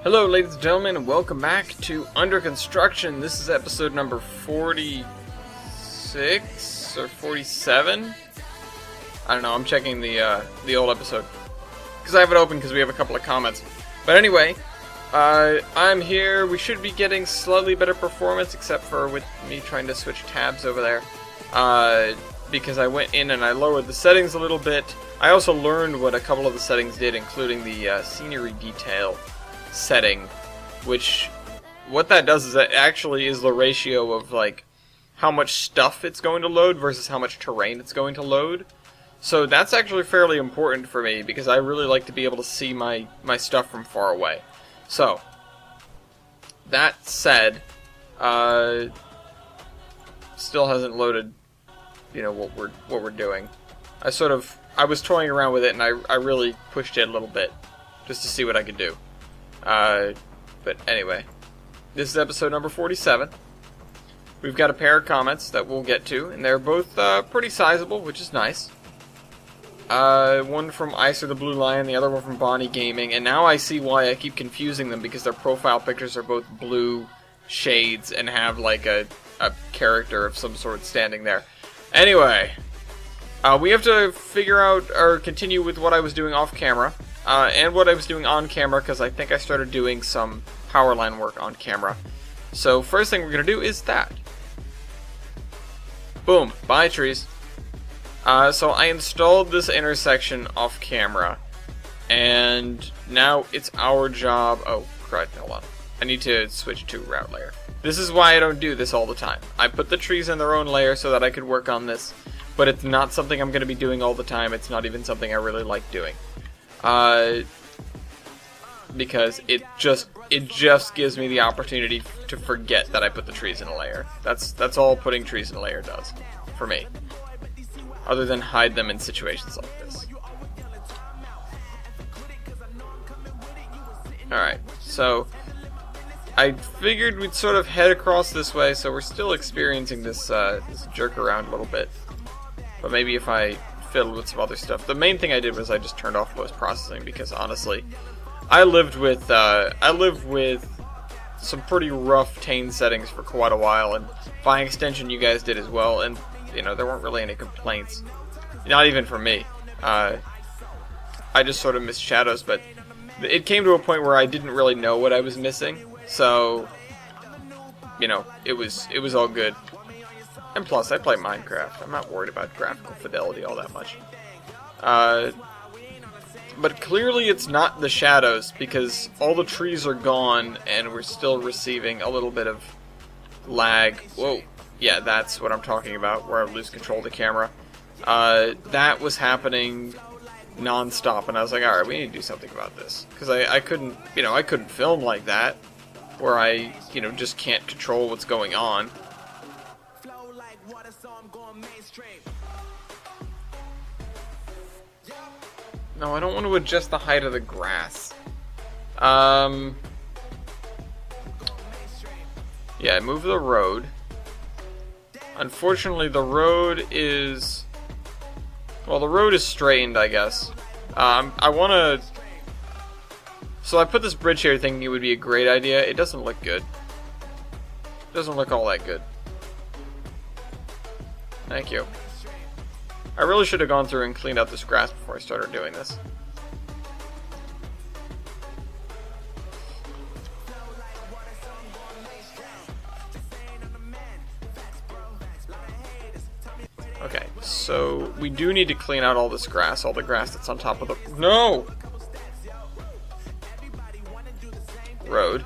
Hello, ladies and gentlemen, and welcome back to Under Construction. This is episode number 46 or 47. I don't know. I'm checking the old episode because I have it open because we have a couple of comments. But anyway, I'm here. We should be getting slightly better performance, except for with me trying to switch tabs over there. Because I went in and I lowered the settings a little bit. I also learned what a couple of the settings did, including the scenery detail setting, which what that does is that actually is the ratio of like how much stuff it's going to load versus how much terrain it's going to load. So that's actually fairly important for me because I really like to be able to see my stuff from far away. So that said, still hasn't loaded, you know, what we're doing. I was toying around with it and I really pushed it a little bit just to see what I could do. But anyway, this is episode number 47. We've got a pair of comments that we'll get to, and they're both pretty sizable, which is nice. One from Ice or the Blue Lion, the other one from Bonnie Gaming, and now I see why I keep confusing them, because their profile pictures are both blue shades and have like a character of some sort standing there. Anyway, we have to figure out or continue with what I was doing off camera. And what I was doing on camera, because I think I started doing some power line work on camera. So first thing we're going to do is that. Boom. Bye, trees. So I installed this intersection off camera. And now it's our job... Oh, crud, hold on. I need to switch to route layer. This is why I don't do this all the time. I put the trees in their own layer so that I could work on this. But it's not something I'm going to be doing all the time. It's not even something I really like doing. Because it just gives me the opportunity to forget that I put the trees in a layer. That's all putting trees in a layer does for me. Other than hide them in situations like this. Alright, so I figured we'd sort of head across this way, so we're still experiencing this jerk around a little bit. But maybe if I fiddled with some other stuff. The main thing I did was I just turned off post-processing because honestly, I lived with some pretty rough tane settings for quite a while, and by extension you guys did as well, and you know, there weren't really any complaints. Not even from me. I just sort of missed shadows, but it came to a point where I didn't really know what I was missing, so you know, it was all good. And plus, I play Minecraft. I'm not worried about graphical fidelity all that much. But clearly it's not the shadows, because all the trees are gone, and we're still receiving a little bit of lag. Whoa. Yeah, that's what I'm talking about, where I lose control of the camera. That was happening non-stop, and I was like, alright, we need to do something about this. Because I couldn't, you know, I couldn't film like that, where I, you know, just can't control what's going on. No, I don't want to adjust the height of the grass. Yeah, move the road. Unfortunately, the road is... Well, the road is straightened, I guess. I want to... So I put this bridge here thinking it would be a great idea. It doesn't look good. It doesn't look all that good. Thank you. I really should have gone through and cleaned out this grass before I started doing this. Okay, so we do need to clean out all this grass, all the grass that's on top of the... No! Road.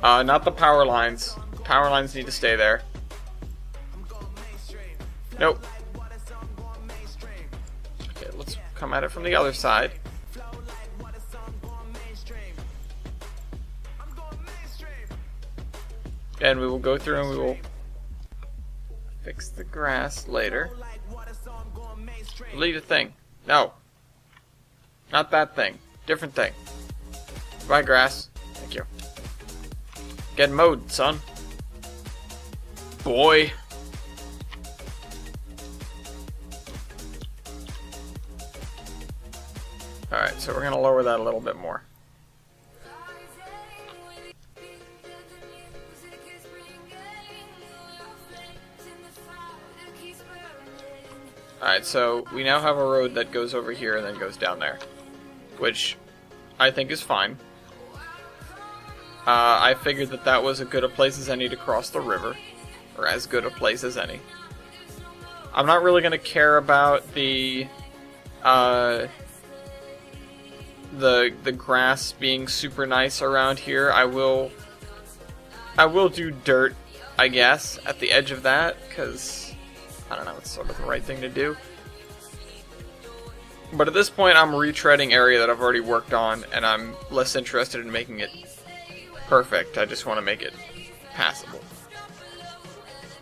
Not the power lines. Power lines need to stay there. Nope. Okay, let's come at it from the other side. And we will go through and we will fix the grass later. Delete a thing. No. Not that thing. Different thing. Goodbye, grass. Thank you. Get mowed, son. Boy. Alright, so we're going to lower that a little bit more. Alright, so we now have a road that goes over here and then goes down there, which I think is fine. I figured that that was as good a place as any to cross the river, or as good a place as any. I'm not really going to care about the grass being super nice around here. I will do dirt, I guess, at the edge of that, because, I don't know, it's sort of the right thing to do. But at this point, I'm retreading area that I've already worked on, and I'm less interested in making it perfect. I just want to make it passable.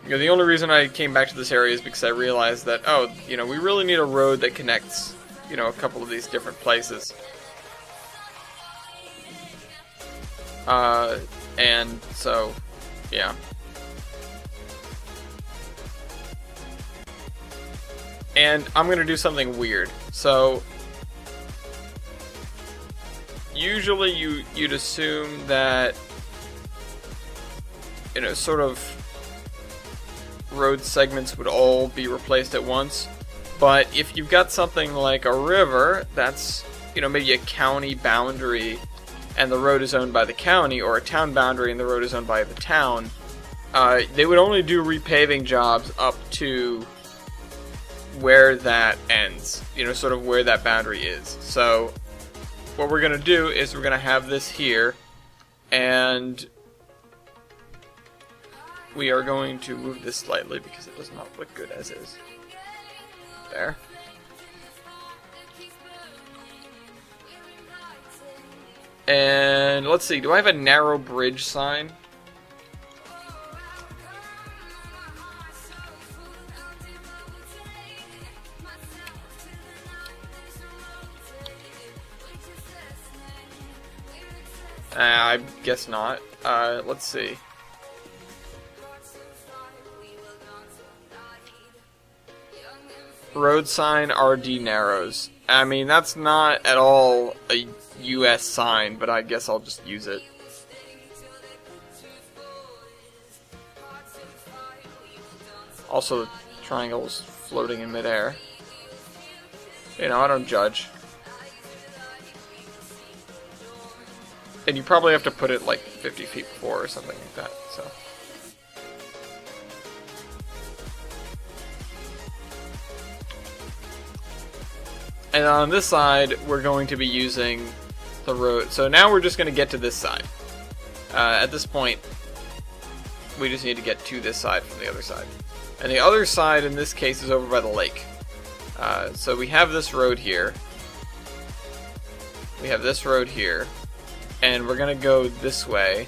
You know, the only reason I came back to this area is because I realized that, oh, you know, we really need a road that connects, you know, a couple of these different places. And so, yeah. And I'm going to do something weird. So, usually you'd assume that, you know, sort of road segments would all be replaced at once. But if you've got something like a river that's, you know, maybe a county boundary and the road is owned by the county, or a town boundary and the road is owned by the town, they would only do repaving jobs up to where that ends, you know, sort of where that boundary is. So what we're going to do is we're going to have this here, and we are going to move this slightly because it does not look good as is. There. And let's see, do I have a narrow bridge sign? I guess not. Let's see. Road sign RD Narrows. I mean, that's not at all a US sign, but I guess I'll just use it. Also, the triangle's floating in midair. You know, I don't judge. And you probably have to put it like 50 feet before or something like that, so. And on this side, we're going to be using the road. So now we're just going to get to this side. At this point, we just need to get to this side from the other side. And the other side, in this case, is over by the lake. So we have this road here. We have this road here. And we're going to go this way.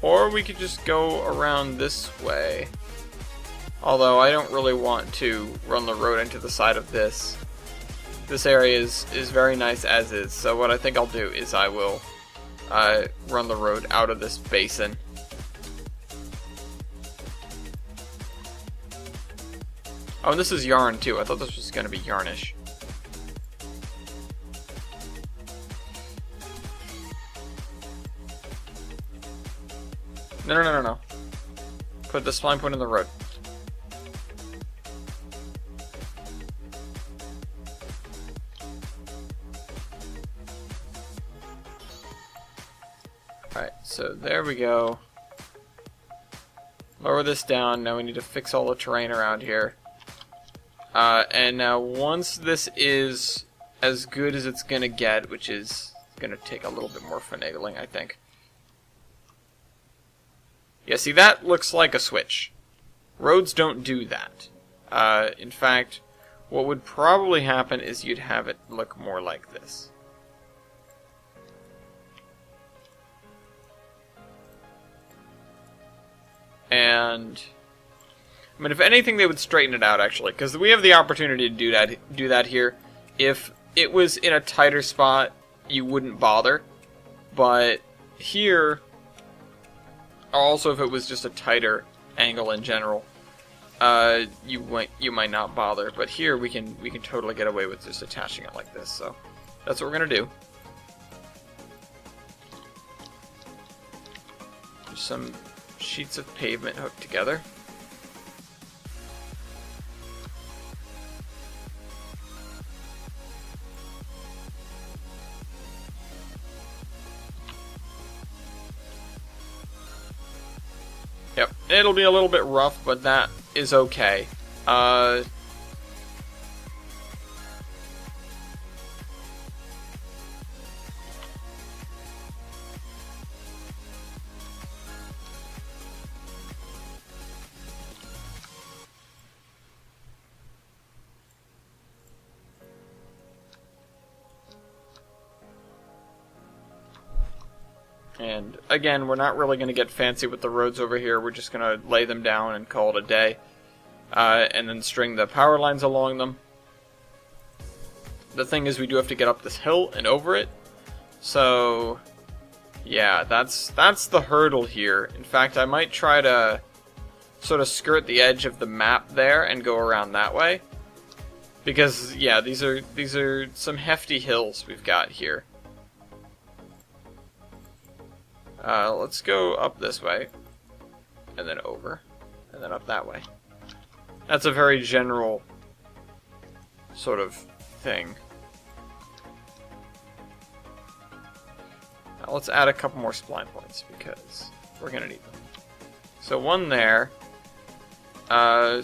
Or we could just go around this way. Although I don't really want to run the road into the side of this. This area is very nice as is. So what I think I'll do is I will run the road out of this basin. Oh, and this is yarn too. I thought this was going to be yarnish. No. Put the spline point in the road. Alright, so there we go. Lower this down. Now we need to fix all the terrain around here. And now once this is as good as it's going to get, which is going to take a little bit more finagling, I think. Yeah, see, that looks like a switch. Roads don't do that. In fact, what would probably happen is you'd have it look more like this. And I mean, if anything, they would straighten it out, actually, because we have the opportunity to do that here. If it was in a tighter spot, you wouldn't bother. But here, also if it was just a tighter angle in general, you might not bother. But here we can totally get away with just attaching it like this. So that's what we're gonna do. There's some sheets of pavement hooked together. Yep, it'll be a little bit rough, but that is okay. And again, we're not really going to get fancy with the roads over here. We're just going to lay them down and call it a day. And then string the power lines along them. The thing is, we do have to get up this hill and over it. So, yeah, that's the hurdle here. In fact, I might try to sort of skirt the edge of the map there and go around that way. Because, yeah, these are some hefty hills we've got here. Let's go up this way, and then over, and then up that way. That's a very general sort of thing. Now let's add a couple more spline points, because we're going to need them. So one there.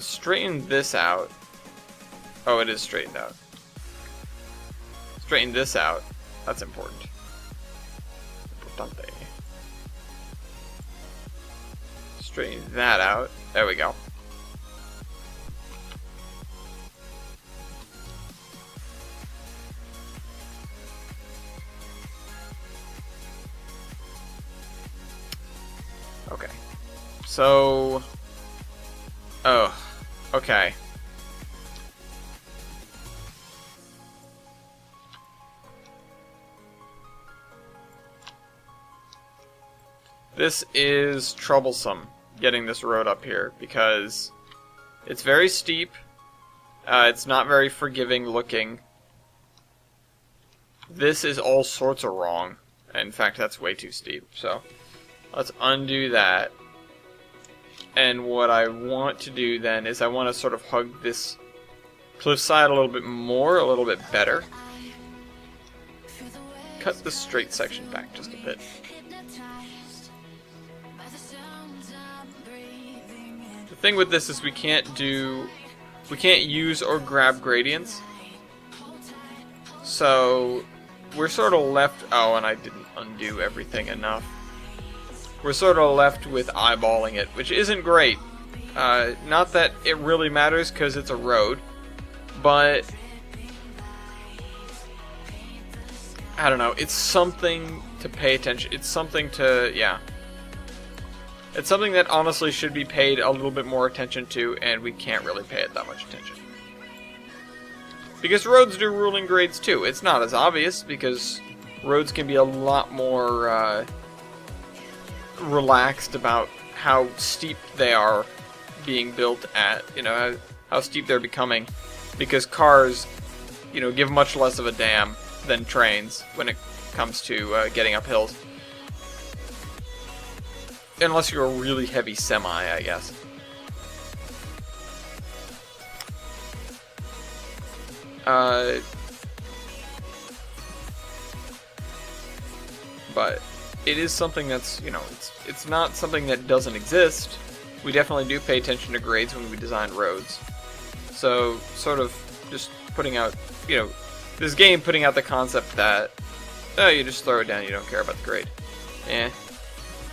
Straighten this out. Oh, it is straightened out. Straighten this out. That's important. Importante. Straighten that out. There we go. Okay. So... oh. Okay. This is troublesome, getting this road up here, because it's very steep, it's not very forgiving looking. This is all sorts of wrong. In fact, that's way too steep, so let's undo that. And what I want to do then is I want to sort of hug this cliffside a little bit more, a little bit better. Cut this straight section back just a bit. The thing with this is we can't use or grab gradients. So we're sort of left, oh, and I didn't undo everything enough. We're sort of left with eyeballing it, which isn't great. Not that it really matters because it's a road, but I don't know, it's something to pay attention. It's something to, yeah. It's something that honestly should be paid a little bit more attention to, and we can't really pay it that much attention. Because roads do ruling grades too. It's not as obvious, because roads can be a lot more relaxed about how steep they are being built at, you know, how steep they're becoming, because cars, you know, give much less of a damn than trains when it comes to getting up hills. Unless you're a really heavy semi, I guess. But it is something that's, you know, it's not something that doesn't exist. We definitely do pay attention to grades when we design roads. So, sort of just putting out, you know, this game putting out the concept that, oh, you just throw it down, you don't care about the grade. Eh.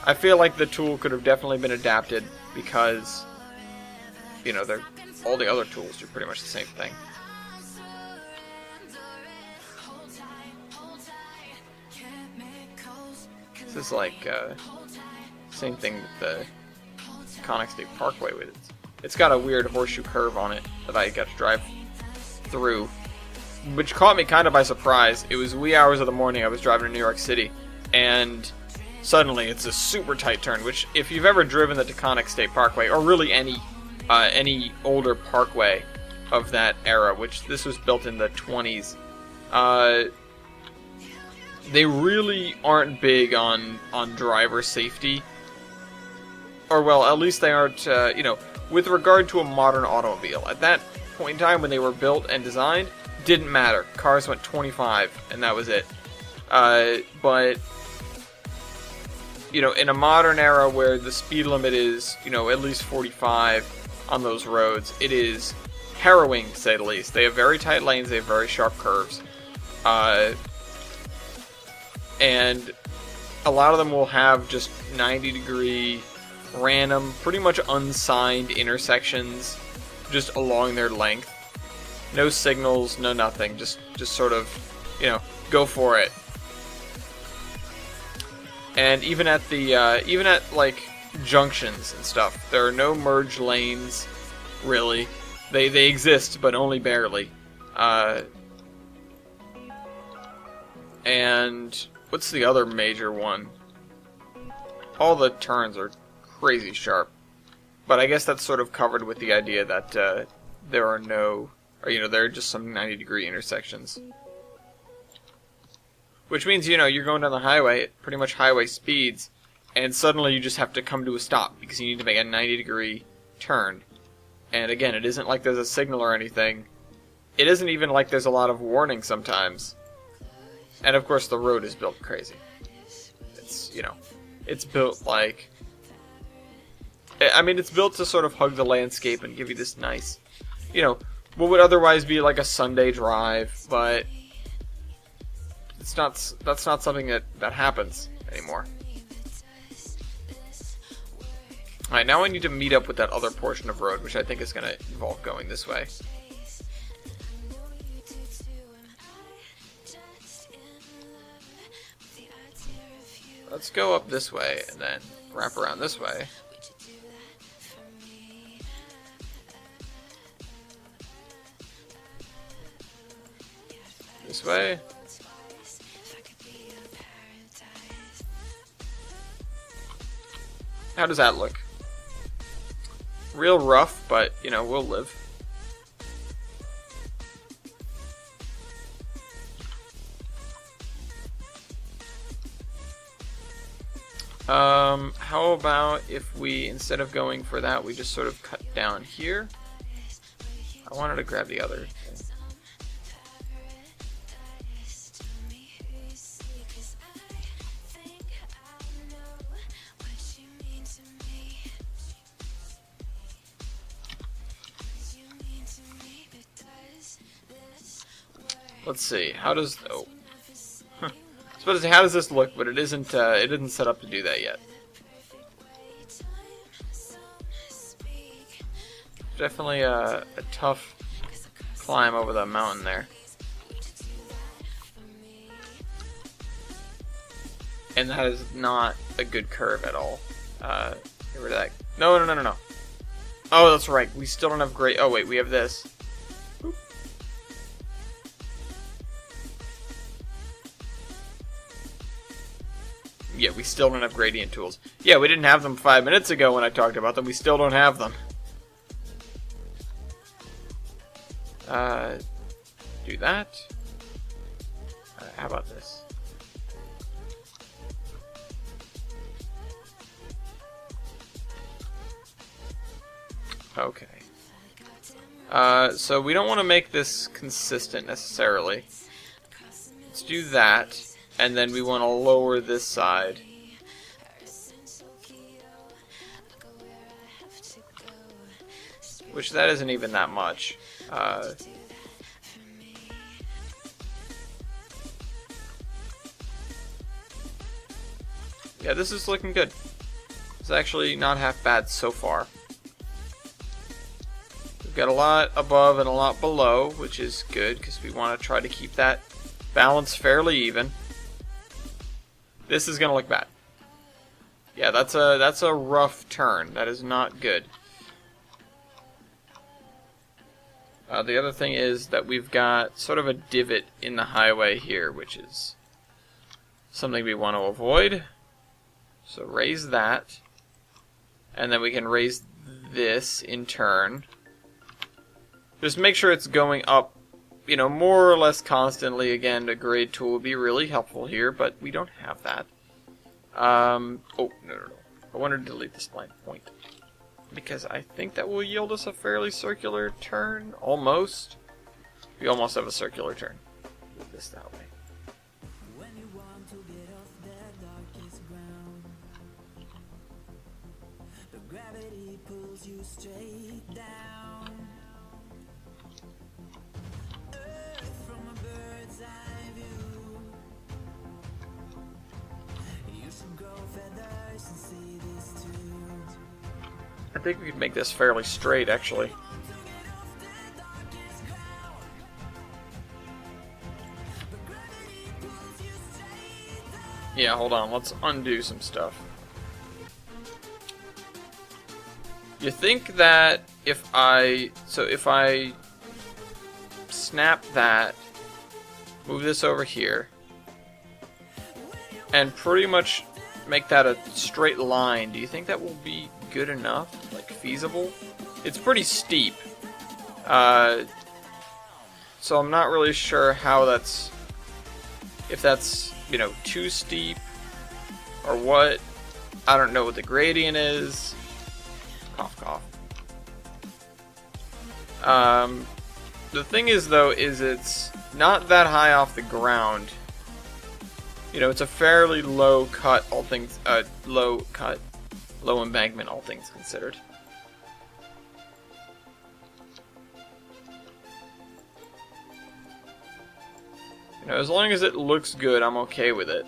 I feel like the tool could have definitely been adapted because, you know, all the other tools do pretty much the same thing. This is like, same thing with the Taconic State Parkway with it. It's got a weird horseshoe curve on it that I got to drive through, which caught me kind of by surprise. It was wee hours of the morning, I was driving to New York City, and suddenly it's a super tight turn, which if you've ever driven the Taconic State Parkway, or really any any older parkway of that era, which this was built in the 20s, they really aren't big on driver safety. Or, well, at least they aren't, you know, with regard to a modern automobile. At that point in time when they were built and designed, didn't matter. Cars went 25, and that was it. But, you know, in a modern era where the speed limit is, you know, at least 45 on those roads, it is harrowing, to say the least. They have very tight lanes, they have very sharp curves. And a lot of them will have just 90-degree, random, pretty much unsigned intersections just along their length. No signals, no nothing. Just sort of, you know, go for it. And even at the, like, junctions and stuff, there are no merge lanes, really. They exist, but only barely. And what's the other major one? All the turns are crazy sharp. But I guess that's sort of covered with the idea that there are no, or, you know, there are just some 90-degree intersections. Which means, you know, you're going down the highway at pretty much highway speeds, and suddenly you just have to come to a stop because you need to make a 90-degree turn. And again, it isn't like there's a signal or anything. It isn't even like there's a lot of warning sometimes. And of course the road is built crazy. It's, you know, it's built like, I mean, it's built to sort of hug the landscape and give you this nice, you know, what would otherwise be like a Sunday drive, but it's not, that's not something that happens anymore. Alright, now I need to meet up with that other portion of road, which I think is going to involve going this way. Let's go up this way and then wrap around this way. This way. How does that look? Real rough, but, you know, we'll live. How about if we, instead of going for that, we just sort of cut down here? I wanted to grab the other thing. Let's see. How does how does this look? But it isn't. It isn't set up to do that yet. Definitely a tough climb over the mountain there. And that is not a good curve at all. Get rid of that. No. Oh, that's right. We still don't have great. Oh wait, we have this. Yeah, we still don't have gradient tools. Yeah, we didn't have them 5 minutes ago when I talked about them. We still don't have them. Do that. How about this? Okay. So we don't want to make this consistent necessarily. Let's do that. And then we want to lower this side. Which that isn't even that much. Yeah, this is looking good. It's actually not half bad so far. We've got a lot above and a lot below, which is good because we want to try to keep that balance fairly even. This is gonna look bad. Yeah, that's a rough turn. That is not good. The other thing is that we've got sort of a divot in the highway here, which is something we want to avoid. So raise that, and then we can raise this in turn. Just make sure it's going up, you know, more or less constantly. Again, a grade tool would be really helpful here, but we don't have that. Oh, no. I wanted to delete this line point, because I think that will yield us a fairly circular turn, almost. We almost have a circular turn. Move this that way. I think we could make this fairly straight, actually. Yeah, hold on. Let's undo some stuff. You think that if I snap that, move this over here, and pretty much make that a straight line, do you think that will be good enough? Like, feasible? It's pretty steep. So I'm not really sure how that's... if that's, you know, too steep, or what. I don't know what the gradient is. Cough, cough. The thing is, though, is it's not that high off the ground. You know, it's a fairly low cut, all things, low embankment, all things considered. You know, as long as it looks good, I'm okay with it.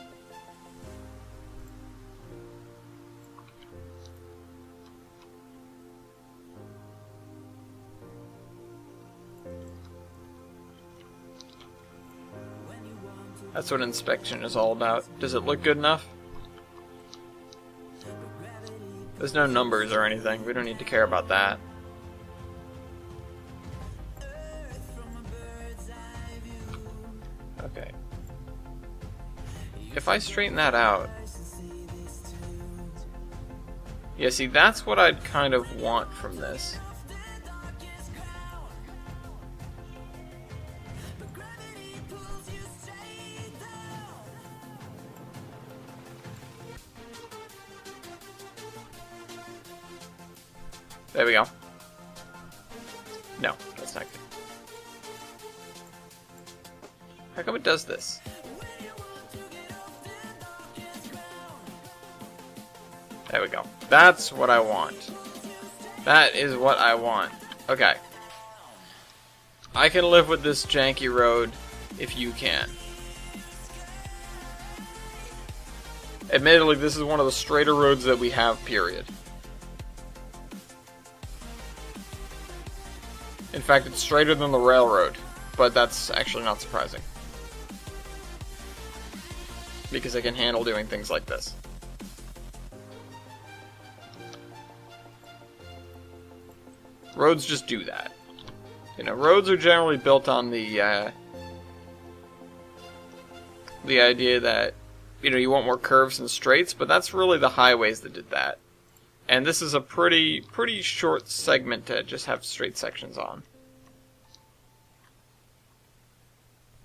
That's what inspection is all about. Does it look good enough? There's no numbers or anything. We don't need to care about that. Okay. If I straighten that out... yeah, see, that's what I'd kind of want from this. There we go. No, that's not good. How come it does this? There we go. That's what I want. That is what I want. Okay. I can live with this janky road if you can. Admittedly, this is one of the straighter roads that we have, period. In fact, it's straighter than the railroad, but that's actually not surprising. Because I can handle doing things like this. Roads just do that. You know, roads are generally built on the idea that, you know, you want more curves and straights, but that's really the highways that did that. And this is a pretty short segment to just have straight sections on.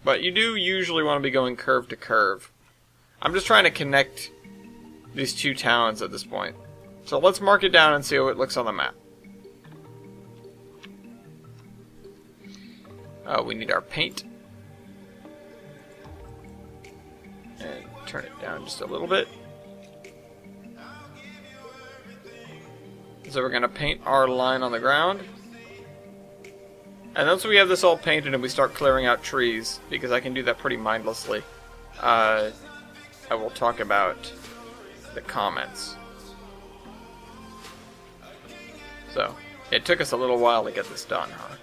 But you do usually want to be going curve to curve. I'm just trying to connect these two towns at this point. So let's mark it down and see how it looks on the map. We need our paint. And turn it down just a little bit. So we're going to paint our line on the ground. And once we have this all painted and we start clearing out trees, because I can do that pretty mindlessly, I will talk about the comments. So, it took us a little while to get this done, huh?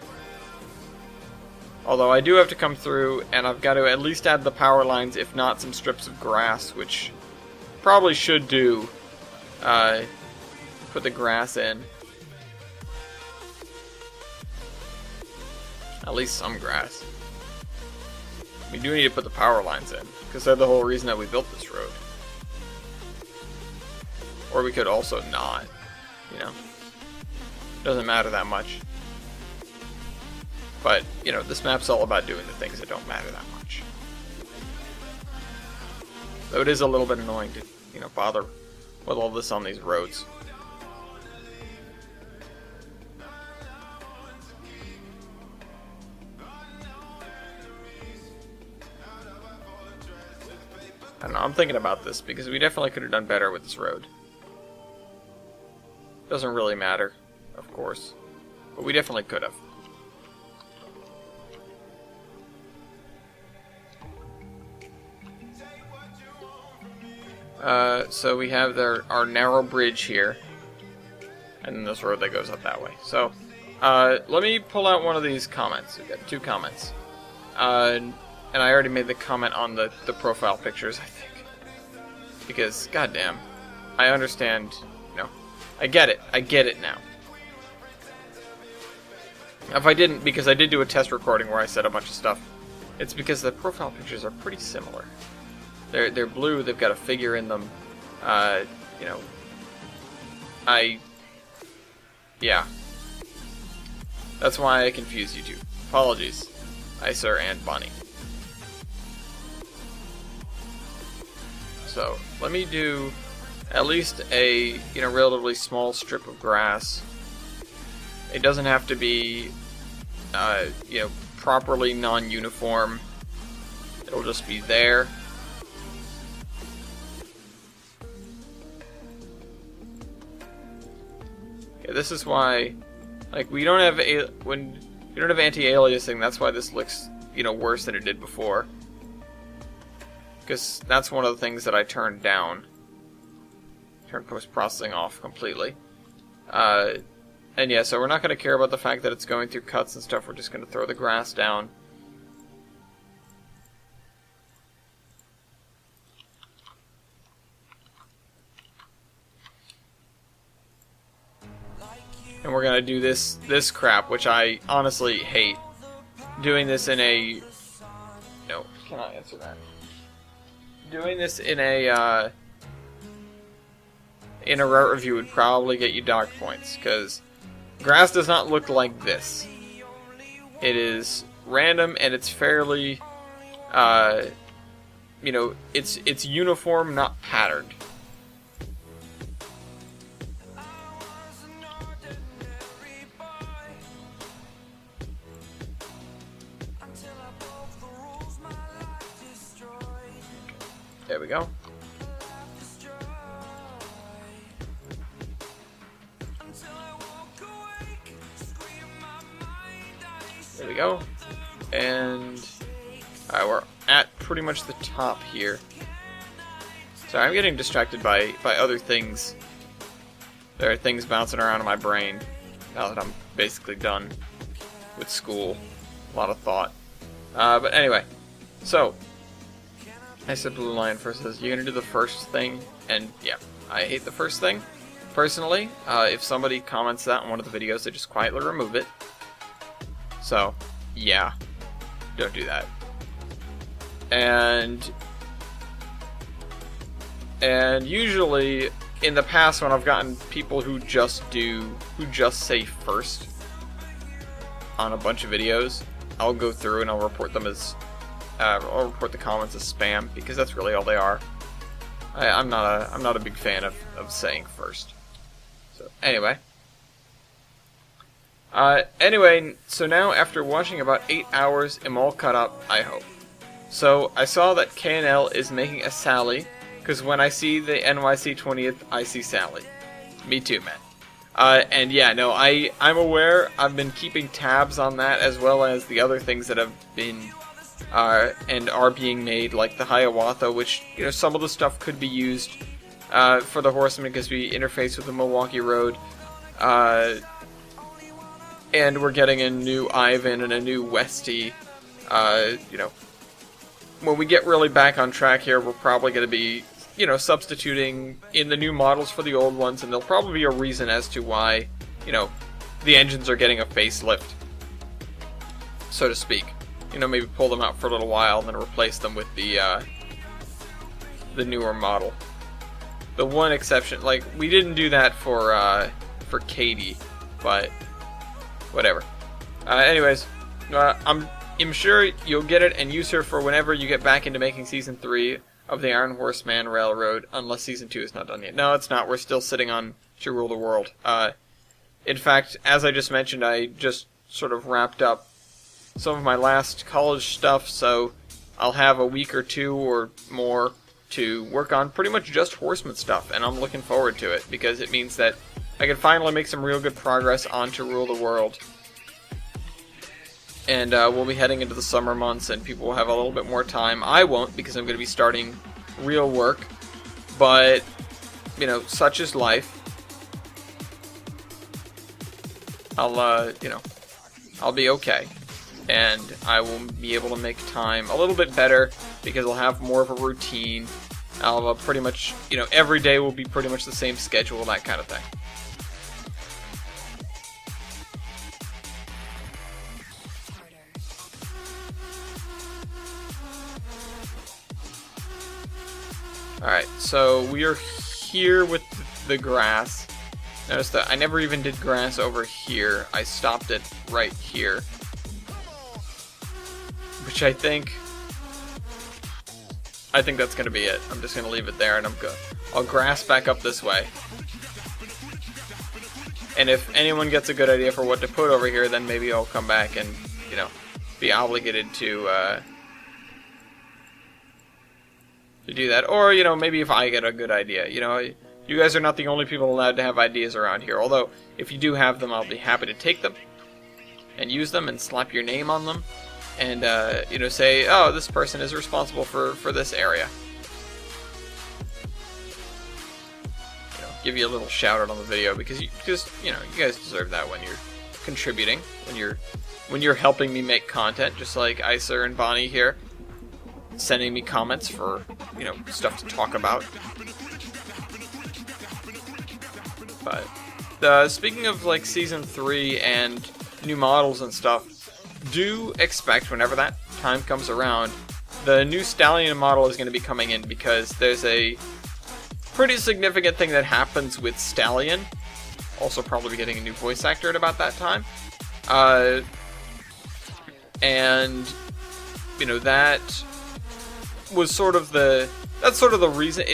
Although I do have to come through, and I've got to at least add the power lines, if not some strips of grass, which probably should do. Put the grass in. At least some grass. We do need to put the power lines in, because they're the whole reason that we built this road. Or we could also not, you know. Doesn't matter that much. But, you know, this map's all about doing the things that don't matter that much. Though it is a little bit annoying to, you know, bother with all this on these roads. I don't know, I'm thinking about this because we definitely could have done better with this road. Doesn't really matter, of course, but we definitely could have. So we have our narrow bridge here, and then this road that goes up that way. So, let me pull out one of these comments. We've got 2 comments. And I already made the comment on the profile pictures, I think. Because, goddamn, I understand, you know, I get it now. If I didn't, because I did do a test recording where I said a bunch of stuff, it's because the profile pictures are pretty similar. They're blue, they've got a figure in them, you know, yeah. That's why I confused you two. Apologies, Icer and Bonnie. So, let me do at least a, you know, relatively small strip of grass. It doesn't have to be, you know, properly non-uniform. It'll just be there. Okay, this is why, like, we don't have when you don't have anti-aliasing. That's why this looks, you know, worse than it did before. Because that's one of the things that I turned down. Turned post-processing off completely. And yeah, so we're not going to care about the fact that it's going through cuts and stuff. We're just going to throw the grass down. And we're going to do this crap, which I honestly hate. Doing this in a... No, cannot answer that. Doing this in a route review would probably get you docked points, because grass does not look like this. It is random and it's fairly, you know, it's uniform, not patterned. There we go. There we go. And we're at pretty much the top here. Sorry, I'm getting distracted by other things. There are things bouncing around in my brain now that I'm basically done with school. A lot of thought. But anyway, so I said Blue Lion first says, you're going to do the first thing, and yeah, I hate the first thing. Personally, if somebody comments that in one of the videos, I just quietly remove it. So, yeah, don't do that. And usually, in the past when I've gotten people who just say first on a bunch of videos, I'll go through and I'll report them as I'll report the comments as spam, because that's really all they are. I'm not a big fan of saying first. So anyway, so now after watching about 8 hours, I'm all caught up, I hope. So I saw that K&L is making a Sally, because when I see the NYC 20th, I see Sally. Me too, man. And yeah, no, I'm aware. I've been keeping tabs on that, as well as the other things that have been and are being made, like the Hiawatha, which, you know, some of the stuff could be used for the Horsemen because we interface with the Milwaukee Road. And we're getting a new Ivan and a new Westy. You know, when we get really back on track here, we're probably going to be, you know, substituting in the new models for the old ones, and there'll probably be a reason as to why, you know, the engines are getting a facelift, so to speak. You know, maybe pull them out for a little while, and then replace them with the newer model. The one exception, like, we didn't do that for Katie, but whatever. Anyways, I'm sure you'll get it and use her for whenever you get back into making Season 3 of the Iron Horseman Railroad, unless Season 2 is not done yet. No, it's not. We're still sitting on To Rule the World. In fact, as I just mentioned, I just sort of wrapped up some of my last college stuff, so I'll have a week or two or more to work on pretty much just Horseman stuff, and I'm looking forward to it, because it means that I can finally make some real good progress on To Rule the World. And we'll be heading into the summer months, and people will have a little bit more time. I won't, because I'm going to be starting real work, but, you know, such is life. I'll be okay. And I will be able to make time a little bit better, because I'll have more of a routine. I'll have pretty much, you know, every day will be pretty much the same schedule, that kind of thing. Alright, so we are here with the grass. Notice that I never even did grass over here. I stopped it right here. Which I think that's going to be it. I'm just going to leave it there, and I'll grass back up this way. And if anyone gets a good idea for what to put over here, then maybe I'll come back and, you know, be obligated to do that. Or, you know, maybe if I get a good idea. You know, you guys are not the only people allowed to have ideas around here. Although, if you do have them, I'll be happy to take them and use them and slap your name on them. And, you know, say, oh, this person is responsible for this area. You know, give you a little shout out on the video, because you know, you guys deserve that when you're contributing, when you're helping me make content, just like Icer and Bonnie here, sending me comments for, you know, stuff to talk about. But, speaking of, like, Season 3 and new models and stuff, do expect, whenever that time comes around, the new Stallion model is going to be coming in, because there's a pretty significant thing that happens with Stallion. Also probably getting a new voice actor at about that time. And, you know, that's sort of the reason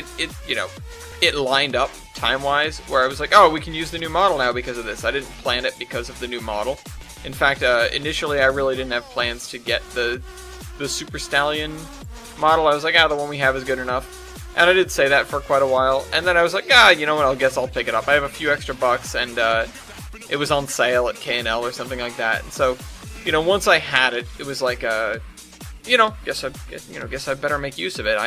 it lined up time-wise, where I was like, oh, we can use the new model now because of this. I didn't plan it because of the new model. In fact, initially I really didn't have plans to get the Super Stallion model. I was like, the one we have is good enough. And I did say that for quite a while. And then I was like, you know what, I guess I'll pick it up. I have a few extra bucks, and it was on sale at K&L or something like that. And so, you know, once I had it, it was like, you know, guess I better make use of it.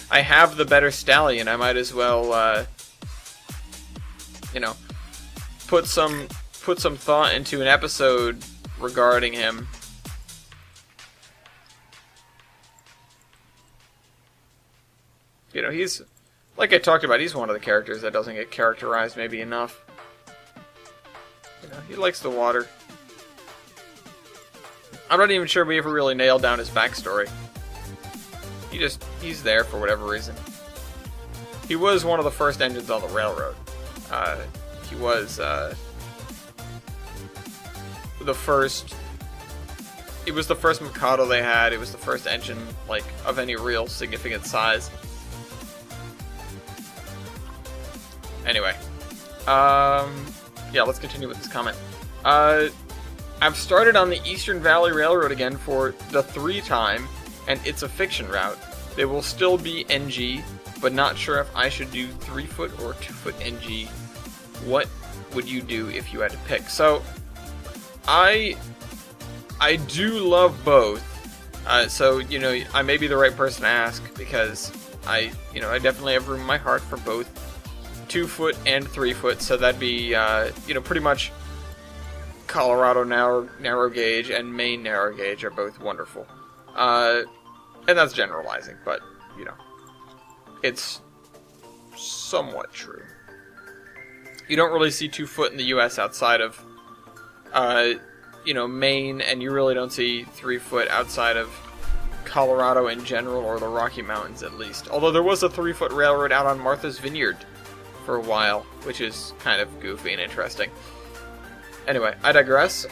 I have the better Stallion. I might as well, you know, put some thought into an episode regarding him. You know, he's, like I talked about, he's one of the characters that doesn't get characterized maybe enough. You know, he likes the water. I'm not even sure we ever really nailed down his backstory. He's there for whatever reason. He was one of the first engines on the railroad. He was, it was the first Mikado they had. It was the first engine, like, of any real significant size. Anyway. Yeah, let's continue with this comment. I've started on the Eastern Valley Railroad again for the 3 time, and it's a fiction route. They will still be NG, but not sure if I should do 3-foot or 2-foot NG. What would you do if you had to pick? So, I do love both. So, you know, I may be the right person to ask, because I definitely have room in my heart for both 2-foot and 3-foot. So that'd be, you know, pretty much Colorado narrow gauge and Maine narrow gauge are both wonderful. And that's generalizing, but, you know, it's somewhat true. You don't really see 2-foot in the U.S. outside of, you know, Maine, and you really don't see 3-foot outside of Colorado in general, or the Rocky Mountains at least. Although there was a 3-foot railroad out on Martha's Vineyard for a while, which is kind of goofy and interesting. Anyway, I digress.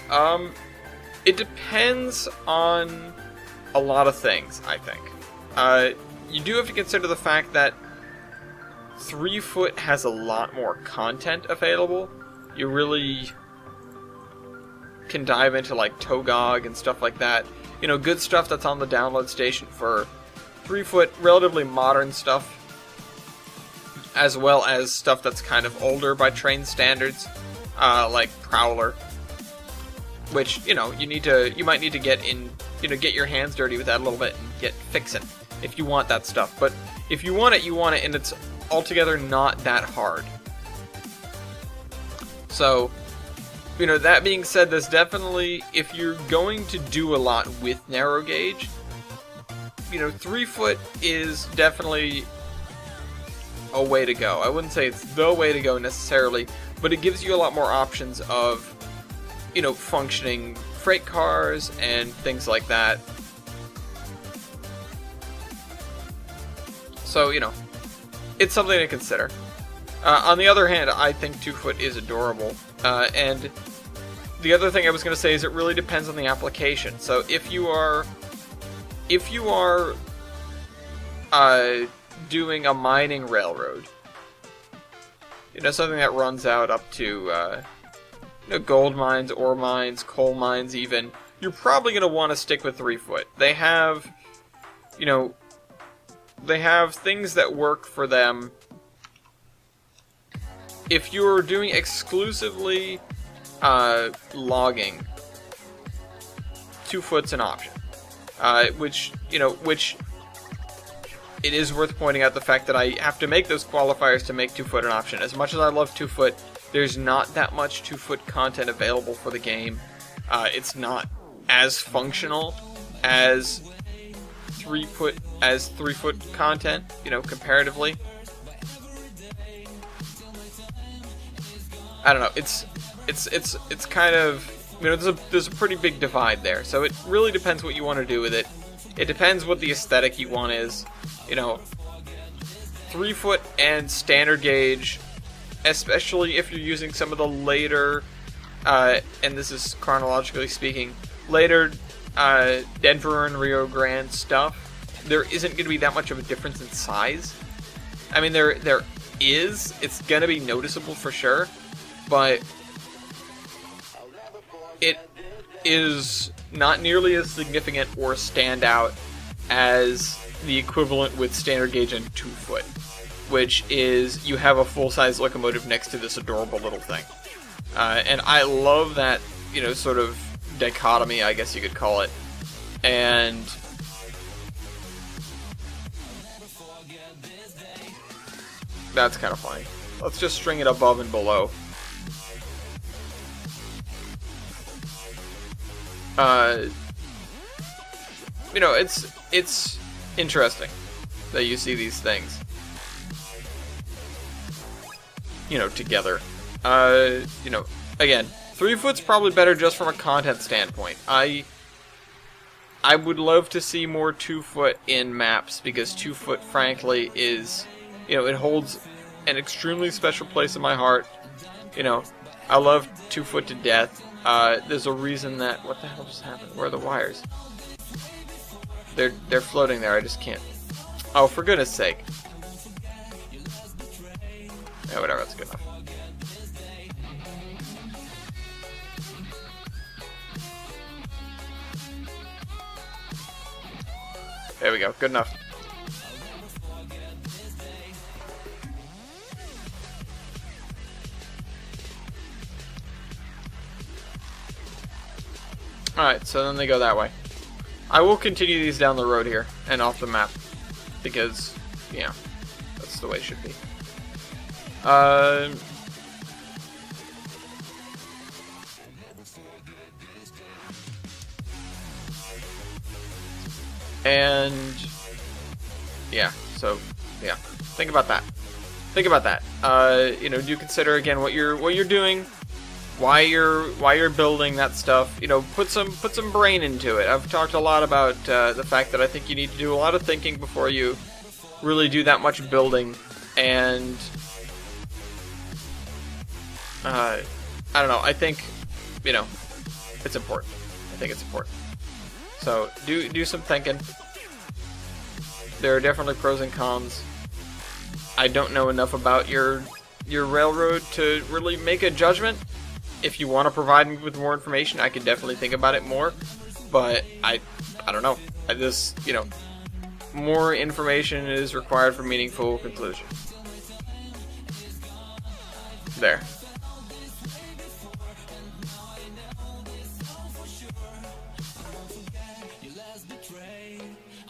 It depends on a lot of things, I think. You do have to consider the fact that 3 foot has a lot more content available. You really can dive into like Togog and stuff like that. You know, good stuff that's on the download station for 3 foot, relatively modern stuff, as well as stuff that's kind of older by train standards, like Prowler, which, you know, you might need to get in, you know, get your hands dirty with that a little bit and get fixing if you want that stuff. But if you want it, and it's altogether not that hard. So, you know, that being said, there's definitely, if you're going to do a lot with narrow gauge, you know, 3 foot is definitely a way to go. I wouldn't say it's the way to go necessarily, but it gives you a lot more options of, you know, functioning freight cars and things like that. So, you know, it's something to consider. On the other hand, I think 2 foot is adorable. And the other thing I was going to say is it really depends on the application. So if you are doing a mining railroad, you know, something that runs out up to you know, gold mines, ore mines, coal mines even, you're probably going to want to stick with 3 foot. They have, you know, they have things that work for them. If you're doing exclusively logging, 2 foot's an option. Which it is worth pointing out the fact that I have to make those qualifiers to make 2 foot an option. As much as I love 2 foot, there's not that much 2 foot content available for the game. It's not as functional as 3 foot content, you know, comparatively. I don't know. It's kind of, you know, there's a pretty big divide there. So it really depends what you want to do with it. It depends what the aesthetic you want is. You know, 3 foot and standard gauge, especially if you're using some of the later, and this is chronologically speaking, later Denver and Rio Grande stuff, there isn't going to be that much of a difference in size. I mean, there is. It's going to be noticeable for sure. But it is not nearly as significant or standout as the equivalent with standard gauge and 2 foot, which is you have a full-size locomotive next to this adorable little thing. And I love that, you know, sort of dichotomy, I guess you could call it. And that's kind of funny. Let's just string it above and below. You know, it's interesting that you see these things, you know, together. You know, again, 3 foot's probably better just from a content standpoint. I would love to see more 2 foot in maps, because 2 foot, frankly, is, you know, it holds an extremely special place in my heart. You know, I love 2 foot to death. There's a reason that... What the hell just happened? Where are the wires? They're floating there, I just can't... Oh, for goodness sake. Yeah, whatever, that's good enough. There we go, good enough. Alright, so then they go that way. I will continue these down the road here, and off the map, because, yeah, that's the way it should be. And, yeah, so, yeah, think about that. Think about that. You know, do consider, again, what you're doing, why you're building that stuff. You know, put some brain into it. I've talked a lot about the fact that I think you need to do a lot of thinking before you really do that much building. And I don't know. I think you know, it's important. I think it's important. So do some thinking. There are definitely pros and cons. I don't know enough about your railroad to really make a judgment. If you want to provide me with more information, I could definitely think about it more. But I don't know. You know, more information is required for meaningful conclusion. There.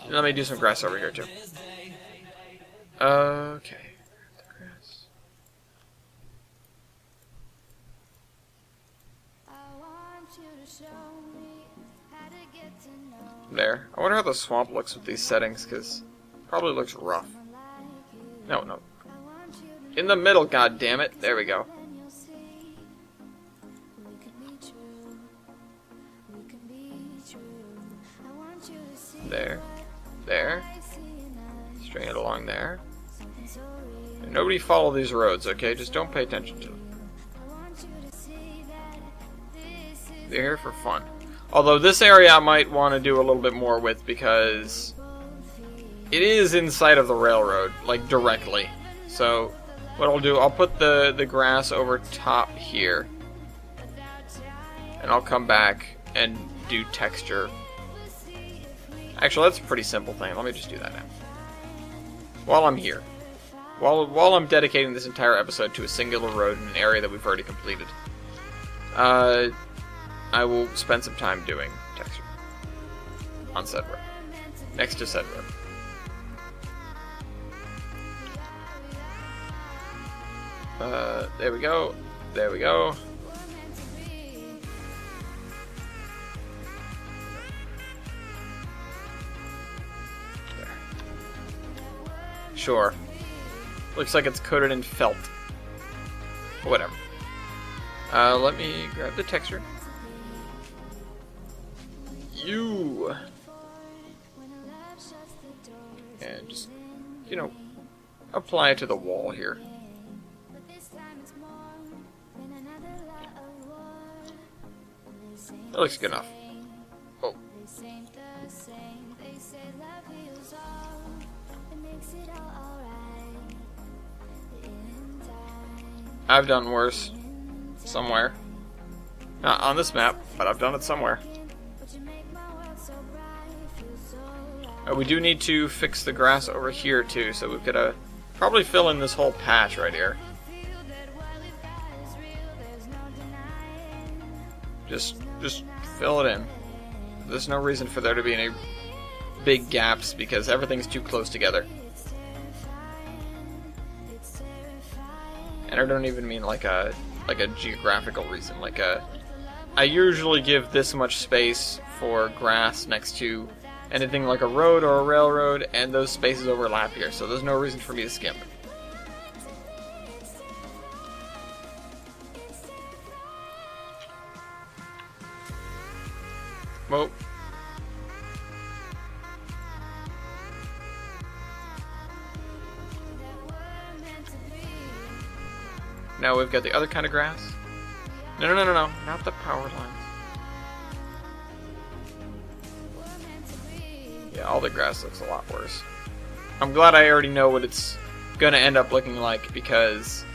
Let me do some grass over here too. Okay. Grass. There. I wonder how the swamp looks with these settings, because probably looks rough. No. In the middle, god damn it. There we go. There. There. String it along there. And nobody follow these roads, okay? Just don't pay attention to them. They're here for fun. Although this area I might want to do a little bit more with because it is inside of the railroad, like directly. So what I'll do, I'll put the grass over top here. And I'll come back and do texture. Actually, that's a pretty simple thing. Let me just do that now. While I'm here. While I'm dedicating this entire episode to a singular road in an area that we've already completed. I will spend some time doing texture. On said road. Next to said road. There we go. There we go. Sure. Looks like it's coated in felt. Whatever. Let me grab the texture. And just, you know, apply it to the wall here. That looks good enough. Oh. I've done worse. Somewhere. Not on this map, but I've done it somewhere. We do need to fix the grass over here too, so we've got to probably fill in this whole patch right here. Just fill it in. There's no reason for there to be any big gaps because everything's too close together. And I don't even mean like a geographical reason. I usually give this much space for grass next to anything like a road or a railroad, and those spaces overlap here, so there's no reason for me to skimp. Whoa. Now we've got the other kind of grass. No, not the power lines. Yeah, all the grass looks a lot worse. I'm glad I already know what it's gonna end up looking like, because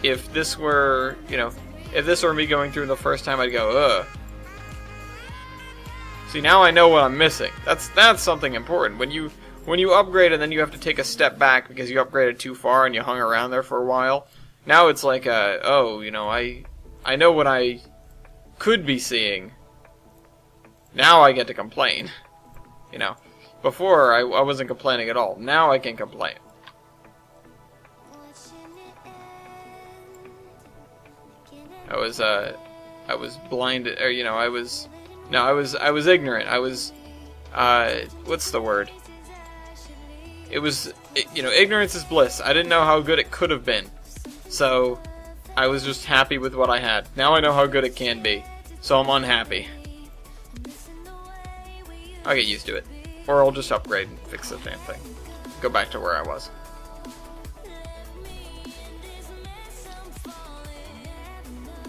if this were, you know, if this were me going through the first time, I'd go, ugh. See, now I know what I'm missing. That's something important. When you upgrade and then you have to take a step back because you upgraded too far and you hung around there for a while, now it's like, oh, you know, I know what I could be seeing. Now I get to complain. You know, before I wasn't complaining at all. Now I can complain. I was blinded, or you know, I was ignorant. I was, what's the word? You know, ignorance is bliss. I didn't know how good it could have been, so I was just happy with what I had. Now I know how good it can be, so I'm unhappy. I'll get used to it. Or I'll just upgrade and fix the damn thing. Go back to where I was.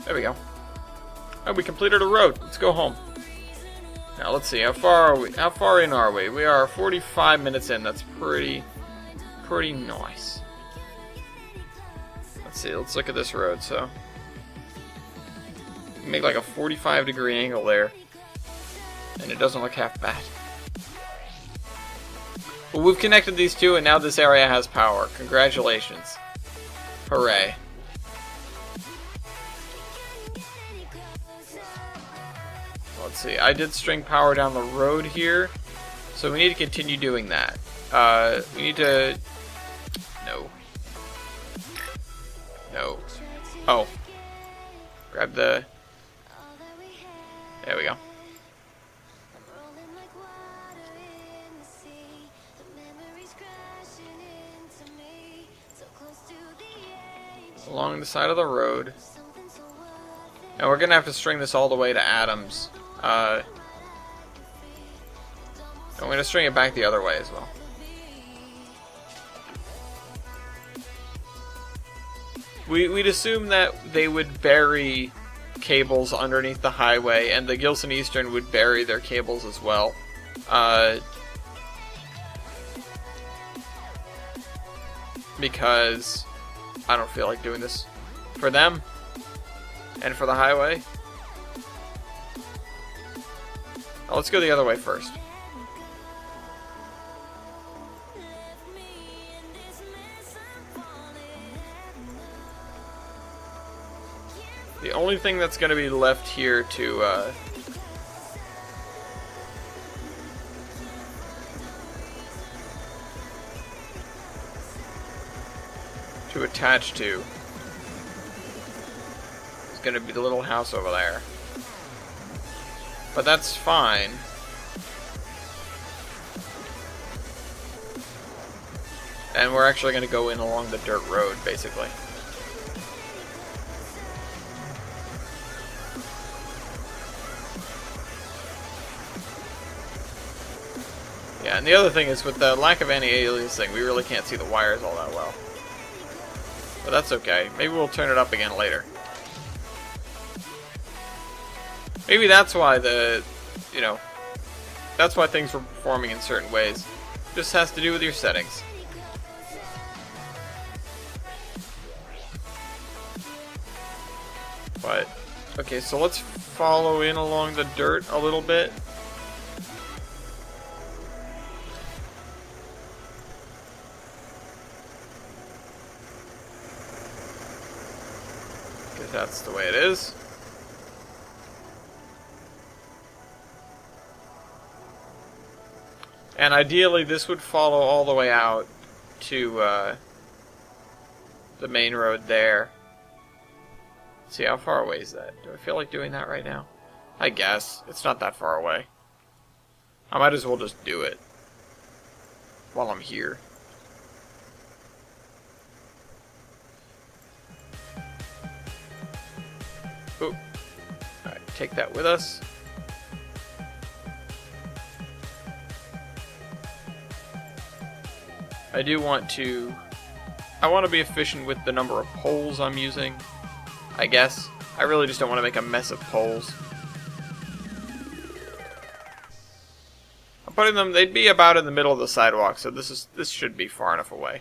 There we go. Oh, we completed a road. Let's go home. Now let's see, how far are we? How far in are we? We are 45 minutes in. That's pretty nice. Let's see, let's look at this road. So, make like a 45-degree angle there, and it doesn't look half bad. Well, we've connected these two, and now this area has power. Congratulations. Hooray. Let's see, I did string power down the road here, so we need to continue doing that. We need to... No. No. Oh. Grab the... There we go. Along the side of the road. And we're gonna have to string this all the way to Adams. I'm gonna string it back the other way as well. We'd assume that they would bury cables underneath the highway, and the Gilson Eastern would bury their cables as well. Because I don't feel like doing this for them and for the highway. Now let's go the other way first. The only thing that's going to be left here to attach to is going to be the little house over there. But that's fine. And we're actually going to go in along the dirt road, basically. Yeah, and the other thing is, with the lack of anti-aliasing, we really can't see the wires all that well. But that's okay. Maybe we'll turn it up again later. Maybe that's why that's why things were performing in certain ways. Just has to do with your settings. But, okay, so let's follow in along the dirt a little bit. Because that's the way it is. And ideally, this would follow all the way out to the main road there. Let's see, how far away is that? Do I feel like doing that right now? I guess. It's not that far away. I might as well just do it while I'm here. Ooh. Alright, take that with us. I want to be efficient with the number of poles I'm using, I guess. I really just don't want to make a mess of poles. I'm putting them, they'd be about in the middle of the sidewalk, so this should be far enough away.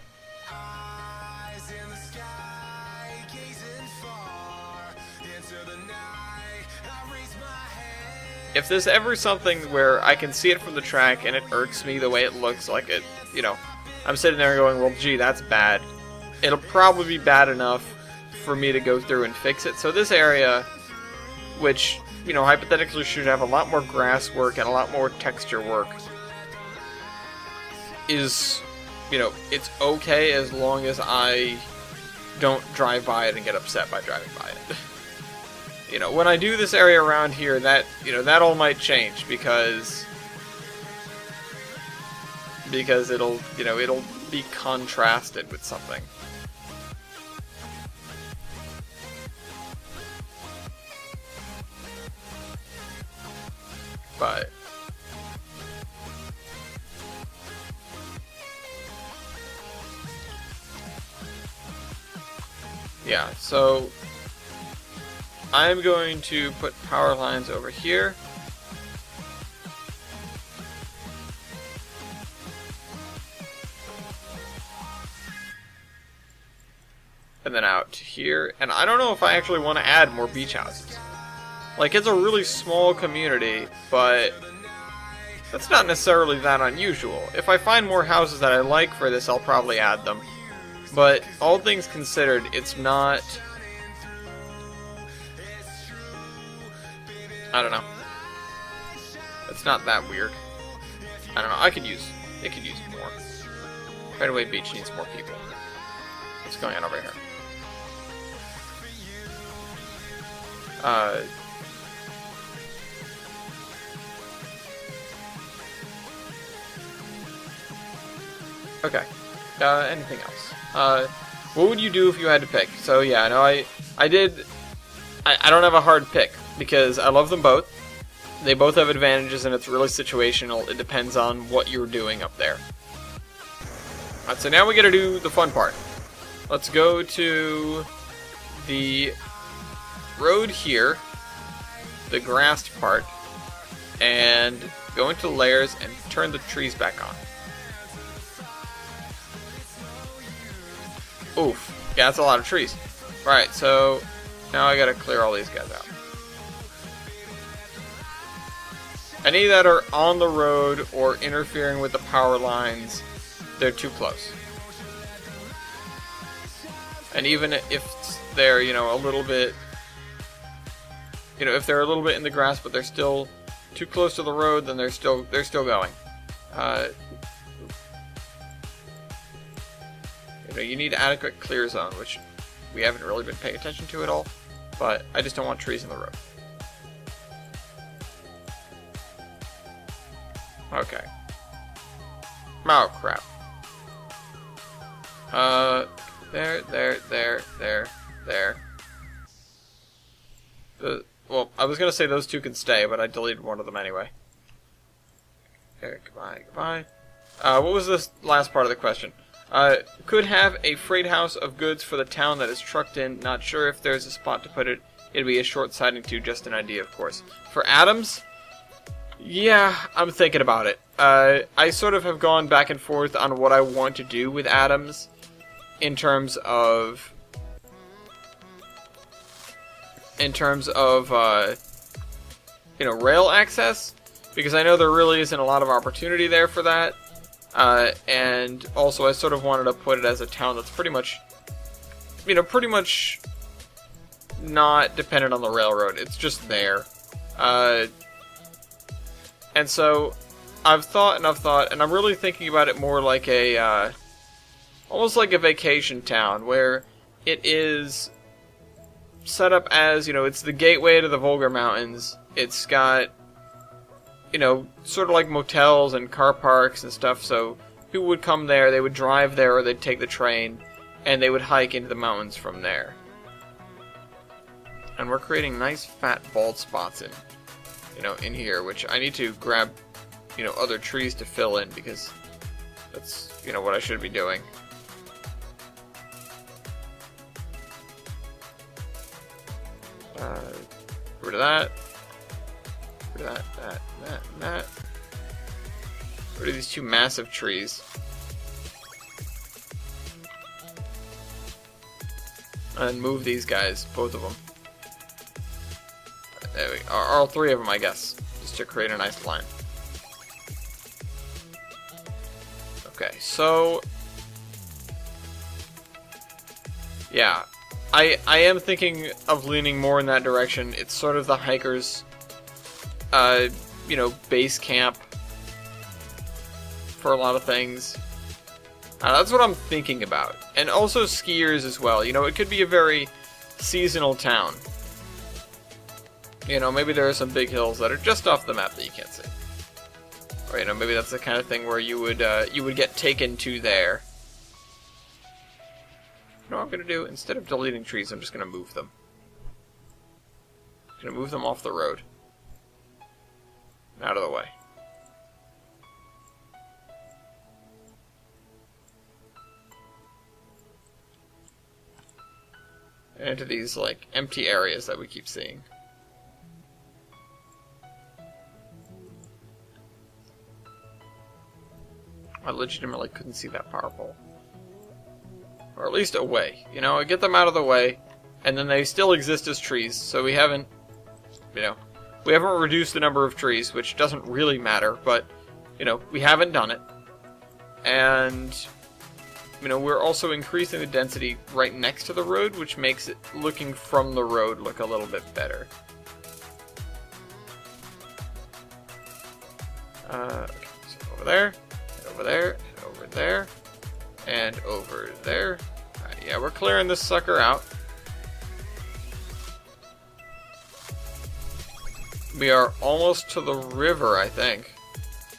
If there's ever something where I can see it from the track and it irks me the way it looks, like it, I'm sitting there going, well, gee, that's bad. It'll probably be bad enough for me to go through and fix it. So this area, which, hypothetically should have a lot more grass work and a lot more texture work, is, it's okay as long as I don't drive by it and get upset by driving by it. When I do this area around here, that all might change because it'll be contrasted with something. But yeah, so I'm going to put power lines over here. And then out to here. And I don't know if I actually want to add more beach houses. Like, it's a really small community, but that's not necessarily that unusual. If I find more houses that I like for this, I'll probably add them. But all things considered, it's not... I don't know. It's not that weird. I don't know. It could use more. Fairway Beach needs more people. What's going on over here? Okay. Anything else? What would you do if you had to pick? So yeah, no, I don't have a hard pick because I love them both. They both have advantages and it's really situational. It depends on what you're doing up there. Alright, so now we gotta do the fun part. Let's go to the road here, the grassed part, and go into layers and turn the trees back on. Oof. Yeah, that's a lot of trees. Right, so now I gotta clear all these guys out. Any that are on the road or interfering with the power lines, they're too close. And even if they're, a little bit, if they're a little bit in the grass, but they're still too close to the road, then they're still going. You need adequate clear zone, which we haven't really been paying attention to at all, but I just don't want trees in the road. Okay. Oh, crap. There. Well, I was gonna say those two can stay, but I deleted one of them anyway. Okay, goodbye. What was this last part of the question? Could have a freight house of goods for the town that is trucked in. Not sure if there's a spot to put it. It'd be a short sighting too, just an idea, of course. For Adams, yeah, I'm thinking about it. I sort of have gone back and forth on what I want to do with Adams in terms of rail access, because I know there really isn't a lot of opportunity there for that. And also I sort of wanted to put it as a town that's pretty much not dependent on the railroad. It's just there. And so I've thought, and I'm really thinking about it more like almost like a vacation town, where it is set up as, it's the gateway to the Volga Mountains. It's got, sort of like motels and car parks and stuff, so people would come there, they would drive there, or they'd take the train, and they would hike into the mountains from there. And we're creating nice fat bald spots in here, which I need to grab, other trees to fill in, because that's, what I should be doing. Rid of that. Rid of that. Rid of these two massive trees. And move these guys, both of them. There we go. All three of them, I guess, just to create a nice line. Okay, so yeah, I am thinking of leaning more in that direction. It's sort of the hikers, base camp for a lot of things. That's what I'm thinking about. And also skiers as well. It could be a very seasonal town. Maybe there are some big hills that are just off the map that you can't see. Or, maybe that's the kind of thing where you would get taken to there. You know what I'm going to do? Instead of deleting trees, I'm just going to move them. I'm going to move them off the road. Out of the way. and into these, like, empty areas that we keep seeing. I legitimately couldn't see that power pole. Or at least away. You know, get them out of the way, and then they still exist as trees, so we haven't, you know, we haven't reduced the number of trees, which doesn't really matter, but, you know, we haven't done it. And, you know, we're also increasing the density right next to the road, which makes it, looking from the road, look a little bit better. Okay, so over there, over there, over there, and over there. Alright, yeah, we're clearing this sucker out. We are almost to the river, I think.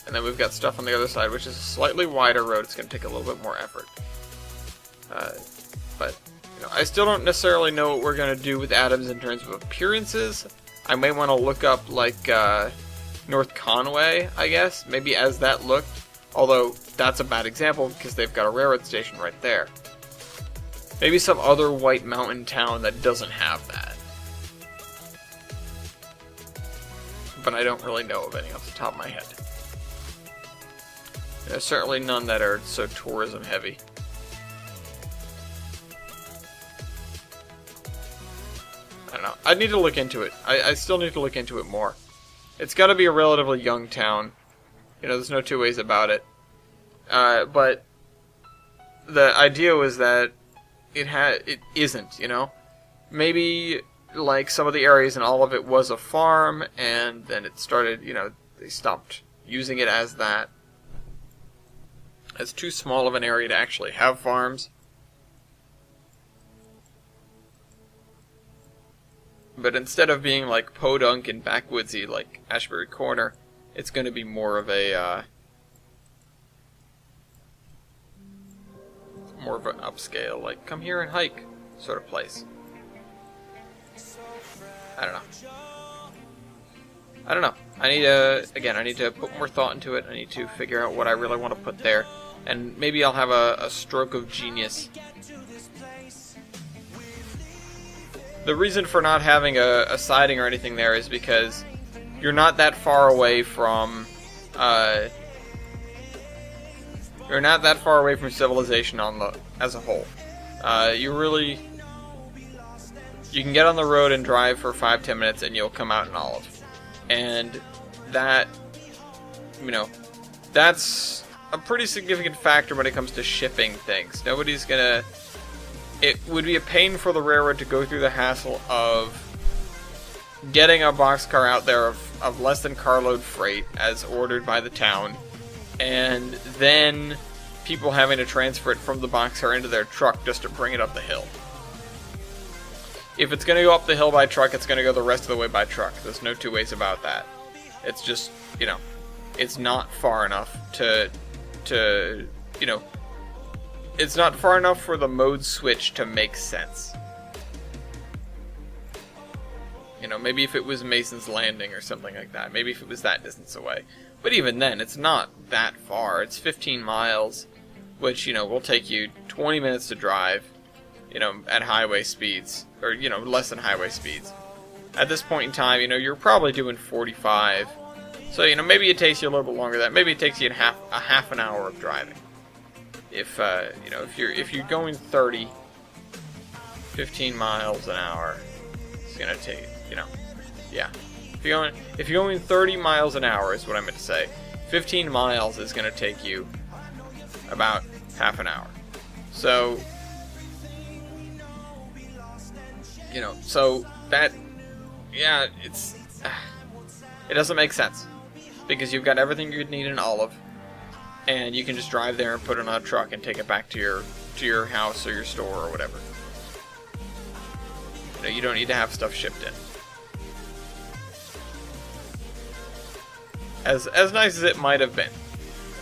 And then we've got stuff on the other side, which is a slightly wider road. It's going to take a little bit more effort. But, you know, I still don't necessarily know what we're going to do with Adams in terms of appearances. I may want to look up, like, North Conway, I guess, maybe as that looked. Although, that's a bad example, because they've got a railroad station right there. Maybe some other White Mountain town that doesn't have that. But I don't really know of any off the top of my head. There's certainly none that are so tourism heavy. I don't know. I need to look into it. I still need to look into it more. It's got to be a relatively young town. You know, there's no two ways about it. But the idea was that it isn't, you know? Maybe, like, some of the areas and all of it was a farm, and then it started, you know, they stopped using it as that. It's too small of an area to actually have farms. But instead of being like podunk and backwoodsy like Ashbury Corner, it's going to be more of an upscale, like come here and hike sort of place. I don't know. I need to put more thought into it. I need to figure out what I really want to put there. And maybe I'll have a stroke of genius. The reason for not having a siding or anything there is because you're not that far away from civilization as a whole. You can get on the road and drive for 5-10 minutes and you'll come out in Olive. And that, you know, that's a pretty significant factor when it comes to shipping things. It would be a pain for the railroad to go through the hassle of getting a boxcar out there of less than carload freight as ordered by the town, and then people having to transfer it from the boxcar into their truck just to bring it up the hill. If it's going to go up the hill by truck, it's going to go the rest of the way by truck. There's no two ways about that. It's just, you know, it's not far enough to you know, it's not far enough for the mode switch to make sense. You know, maybe if it was Mason's Landing or something like that. Maybe if it was that distance away. But even then, it's not that far. It's 15 miles, which, you know, will take you 20 minutes to drive, you know, at highway speeds. Or, you know, less than highway speeds. At this point in time, you know, you're probably doing 45. So, you know, maybe it takes you a little bit longer than that. Maybe it takes you a half an hour of driving. If, you know, if you're going 15 miles an hour, it's gonna take, you know, yeah. If you're going 30 miles an hour is what I meant to say. 15 miles is gonna take you about half an hour. So, you know, so that, yeah, it doesn't make sense. Because you've got everything you'd need in Olive, and you can just drive there and put it on a truck and take it back to your house or your store or whatever. You know, you don't need to have stuff shipped in. As nice as it might have been.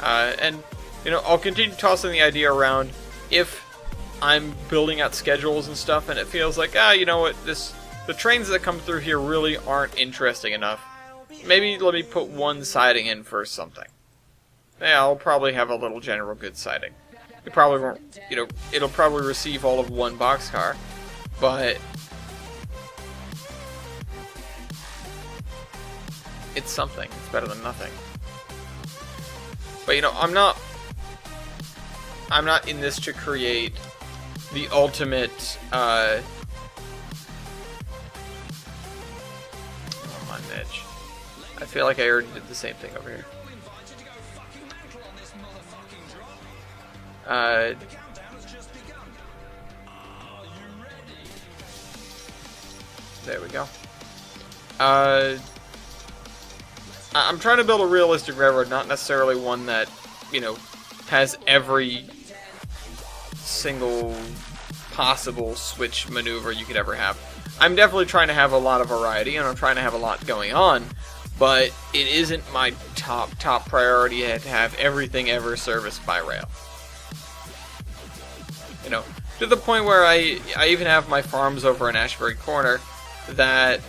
And, you know, I'll continue tossing the idea around if I'm building out schedules and stuff and it feels like, you know what, the trains that come through here really aren't interesting enough. Maybe let me put one siding in for something. Yeah, I'll probably have a little general goods siding. It probably won't, you know, it'll probably receive all of one boxcar. but it's something. It's better than nothing. But you know, I'm not in this to create the ultimate I'm on edge. I feel like I already did the same thing over here. There we go. I'm trying to build a realistic railroad, not necessarily one that, you know, has every single possible switch maneuver you could ever have. I'm definitely trying to have a lot of variety, and I'm trying to have a lot going on, but it isn't my top priority to have everything ever serviced by rail. You know, to the point where I even have my farms over in Ashbury Corner that,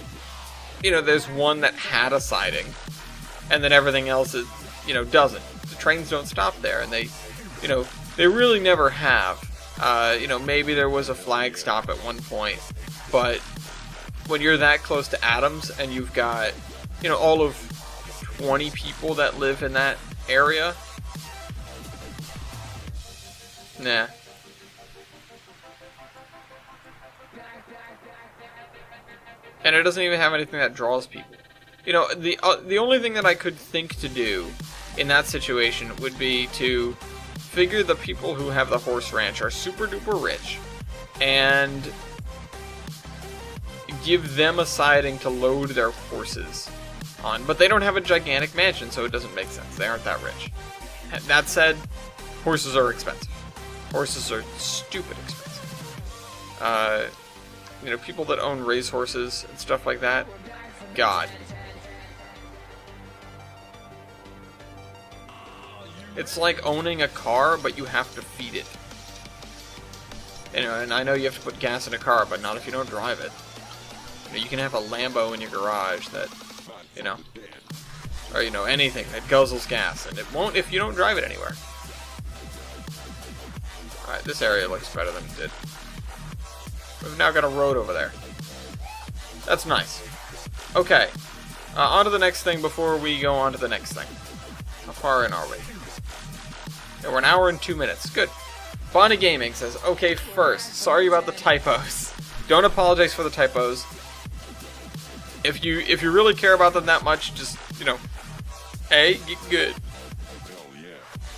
you know, there's one that had a siding, and then everything else is, you know, doesn't. The trains don't stop there, and they, you know, they really never have. You know, maybe there was a flag stop at one point, but when you're that close to Adams and you've got, you know, all of 20 people that live in that area, nah. And it doesn't even have anything that draws people. You know, the only thing that I could think to do in that situation would be to figure the people who have the horse ranch are super duper rich and give them a siding to load their horses on. But they don't have a gigantic mansion, so it doesn't make sense. They aren't that rich. That said, horses are expensive. Horses are stupid expensive. You know, people that own racehorses and stuff like that, God. It's like owning a car, but you have to feed it. You know, and I know you have to put gas in a car, but not if you don't drive it. You know, you can have a Lambo in your garage that, you know, or, you know, anything that guzzles gas, and it won't if you don't drive it anywhere. Alright, this area looks better than it did. We've now got a road over there. That's nice. Okay. On to the next thing before we go on to the next thing. How far in are we? Yeah, we're an hour and 2 minutes. Good. Bonnie Gaming says, okay, first, sorry about the typos. Don't apologize for the typos. If you really care about them that much, just, you know, A, get good.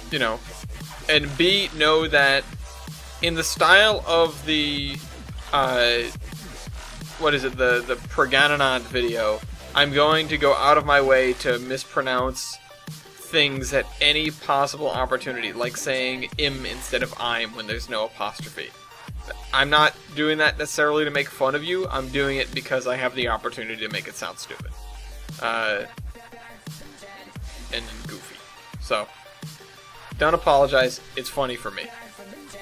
You know. And B, know that in the style of the what is it, the Pragananand video, I'm going to go out of my way to mispronounce things at any possible opportunity, like saying im instead of I'm when there's no apostrophe. I'm not doing that necessarily to make fun of you, I'm doing it because I have the opportunity to make it sound stupid. And goofy. So, don't apologize, it's funny for me.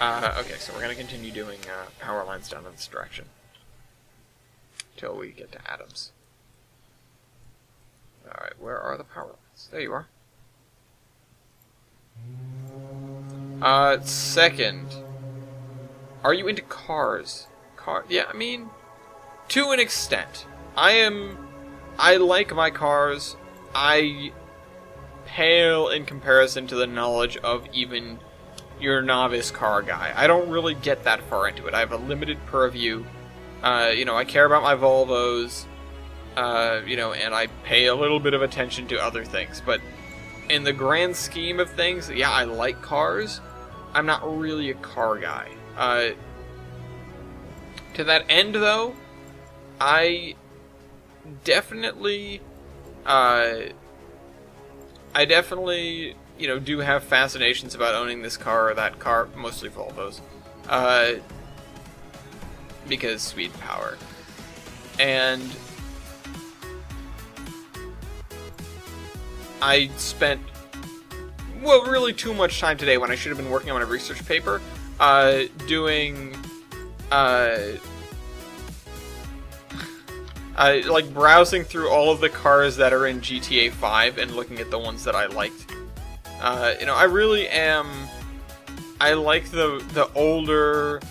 Okay, so we're going to continue doing power lines down in this direction. Till we get to Adams. Alright, where are the power lines? There you are. Second. Are you into cars? Yeah, I mean, to an extent. I like my cars. I pale in comparison to the knowledge of even your novice car guy. I don't really get that far into it. I have a limited purview. You know, I care about my Volvos, you know, and I pay a little bit of attention to other things. But in the grand scheme of things, yeah, I like cars. I'm not really a car guy. To that end, though, I definitely, you know, do have fascinations about owning this car or that car, mostly Volvos, because speed and power. And I spent, well, really too much time today when I should have been working on a research paper, doing, like browsing through all of the cars that are in GTA 5 and looking at the ones that I liked. You know, I really am, I like the older,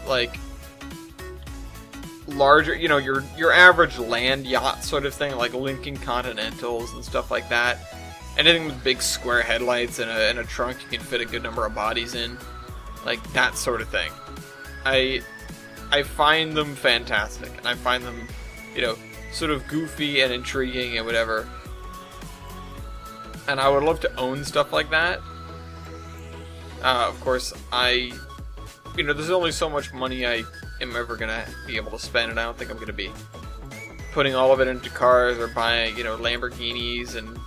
like, larger, you know, your average land yacht sort of thing, like Lincoln Continentals and stuff like that. Anything with big square headlights and a trunk you can fit a good number of bodies in, like that sort of thing. I find them fantastic, and I find them, you know, sort of goofy and intriguing and whatever. And I would love to own stuff like that. Of course, you know, there's only so much money I am ever gonna be able to spend, and I don't think I'm gonna be putting all of it into cars or buying, you know, Lamborghinis and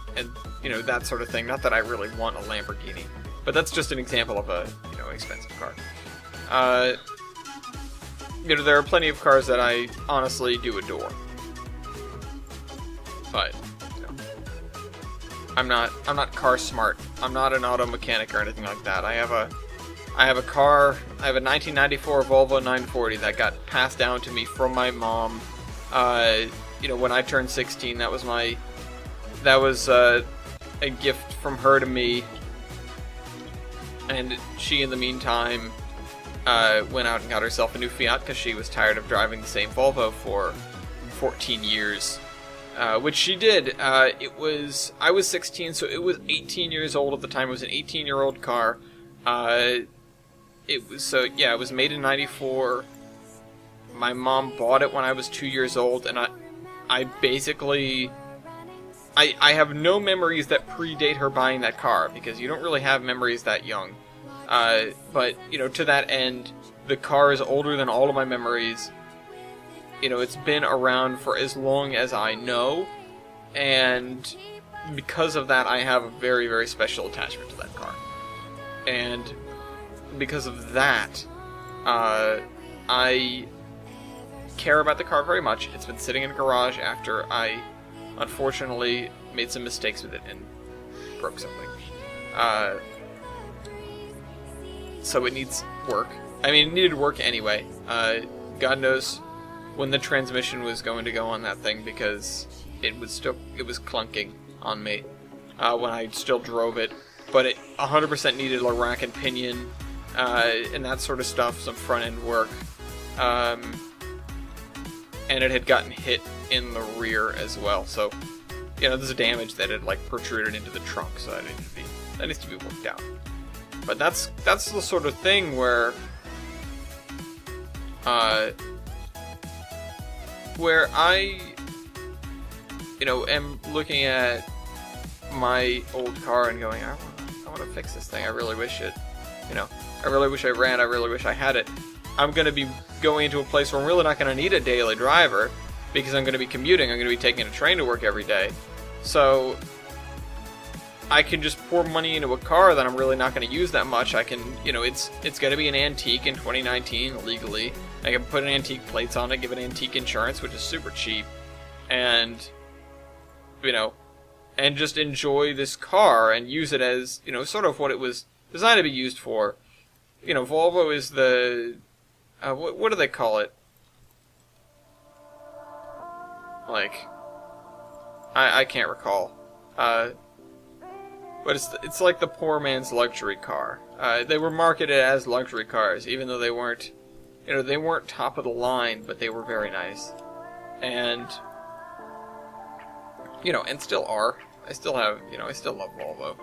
you know, that sort of thing. Not that I really want a Lamborghini, but that's just an example of a, you know, expensive car. You know, there are plenty of cars that I honestly do adore, but you know, I'm not car smart. I'm not an auto mechanic or anything like that. I have a car. I have a 1994 Volvo 940 that got passed down to me from my mom. You know, when I turned 16, that was a gift from her to me, and she, in the meantime, went out and got herself a new Fiat because she was tired of driving the same Volvo for 14 years, which she did. I was 16, so it was 18 years old at the time. It was an 18-year-old car. It was made in '94. My mom bought it when I was 2 years old, and I basically, I have no memories that predate her buying that car, because you don't really have memories that young. But, you know, to that end, the car is older than all of my memories. You know, it's been around for as long as I know, and because of that, I have a very, very special attachment to that car. And because of that, I care about the car very much. It's been sitting in a garage after I, unfortunately, made some mistakes with it and broke something. So it needs work. I mean, it needed work anyway. God knows when the transmission was going to go on that thing, because it was clunking on me when I still drove it. But it 100% needed a rack and pinion and that sort of stuff, some front end work. And it had gotten hit in the rear as well. So, you know, there's a damage that had like protruded into the trunk, so that needs to be worked out. But that's the sort of thing where I, you know, am looking at my old car and going, I want to fix this thing. I really wish it, you know, I really wish I ran. I really wish I had it. I'm going to be going into a place where I'm really not going to need a daily driver, because I'm going to be commuting. I'm going to be taking a train to work every day. So I can just pour money into a car that I'm really not going to use that much. I can, you know, it's going to be an antique in 2019 legally. I can put an antique plates on it, give it antique insurance, which is super cheap, and, you know, and just enjoy this car and use it as, you know, sort of what it was designed to be used for. You know, Volvo is the, what do they call it? Like, I can't recall. But it's like the poor man's luxury car. They were marketed as luxury cars, even though they weren't, you know, they weren't top of the line, but they were very nice. And, you know, and still are. I still have, you know, I still love Volvo.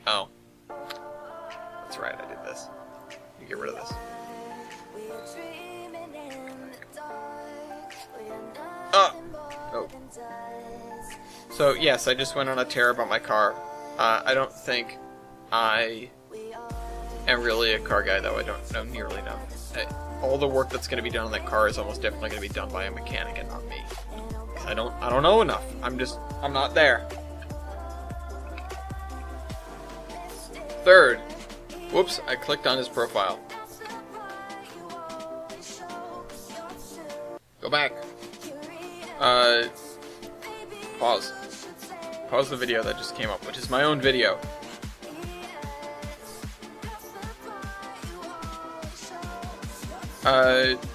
Oh. That's right, I did this. You get rid of this. Oh. So, yes, I just went on a tear about my car. I don't think I am really a car guy, though. I don't know nearly enough. All the work that's going to be done on that car is almost definitely going to be done by a mechanic and not me. I don't know enough. I'm not there. Third. Whoops, I clicked on his profile. Go back. Pause. Pause the video that just came up, which is my own video.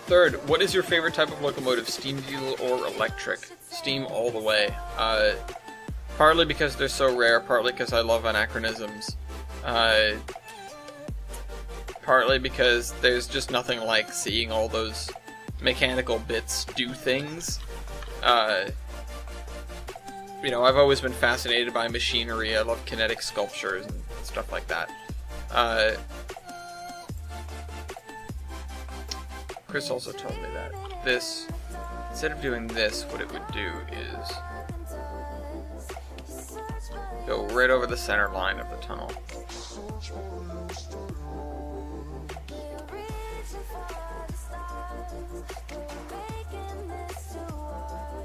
Third, what is your favorite type of locomotive? Steam, diesel, or electric? Steam all the way. Partly because they're so rare, partly because I love anachronisms. Partly because there's just nothing like seeing all those mechanical bits do things. You know, I've always been fascinated by machinery. I love kinetic sculptures and stuff like that. Chris also told me that this, instead of doing this, what it would do is go right over the center line of the tunnel.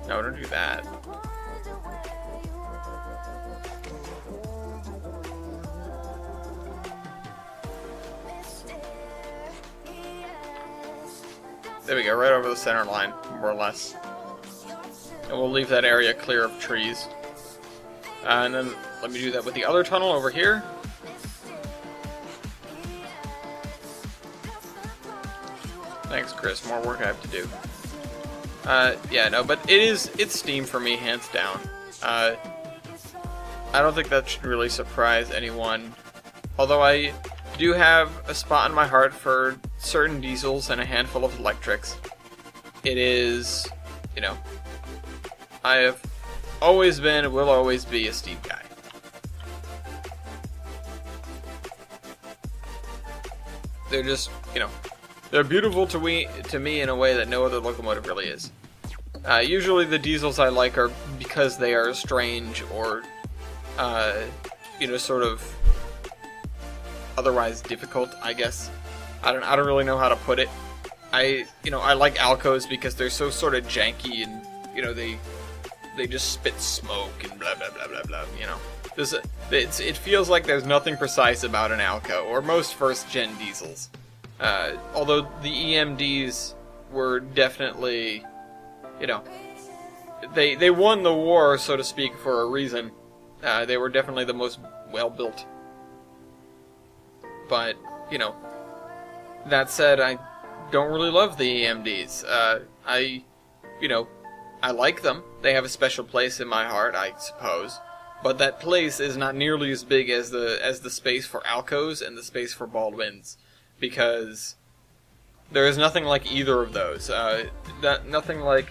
No, don't do that. There we go, right over the center line, more or less. And we'll leave that area clear of trees. And then let me do that with the other tunnel over here. Thanks, Chris. More work I have to do. Yeah, no, but it's Steam for me, hands down. I don't think that should really surprise anyone. Although I do have a spot in my heart for certain diesels and a handful of electrics. It is, you know, I have always been and will always be a Steam guy. They're just, you know, they're beautiful to me in a way that no other locomotive really is. Usually the diesels I like are because they are strange or, you know, sort of otherwise difficult, I guess. I don't really know how to put it. I like Alcos because they're so sort of janky and, you know, they just spit smoke and blah blah blah blah blah, you know. It feels like there's nothing precise about an Alco, or most first-gen diesels. Although the EMDs were definitely, you know, they won the war, so to speak, for a reason. They were definitely the most well-built. But, you know, that said, I don't really love the EMDs. I like them. They have a special place in my heart, I suppose. But that place is not nearly as big as the space for Alcos and the space for Baldwins. Because there is nothing like either of those. Nothing like,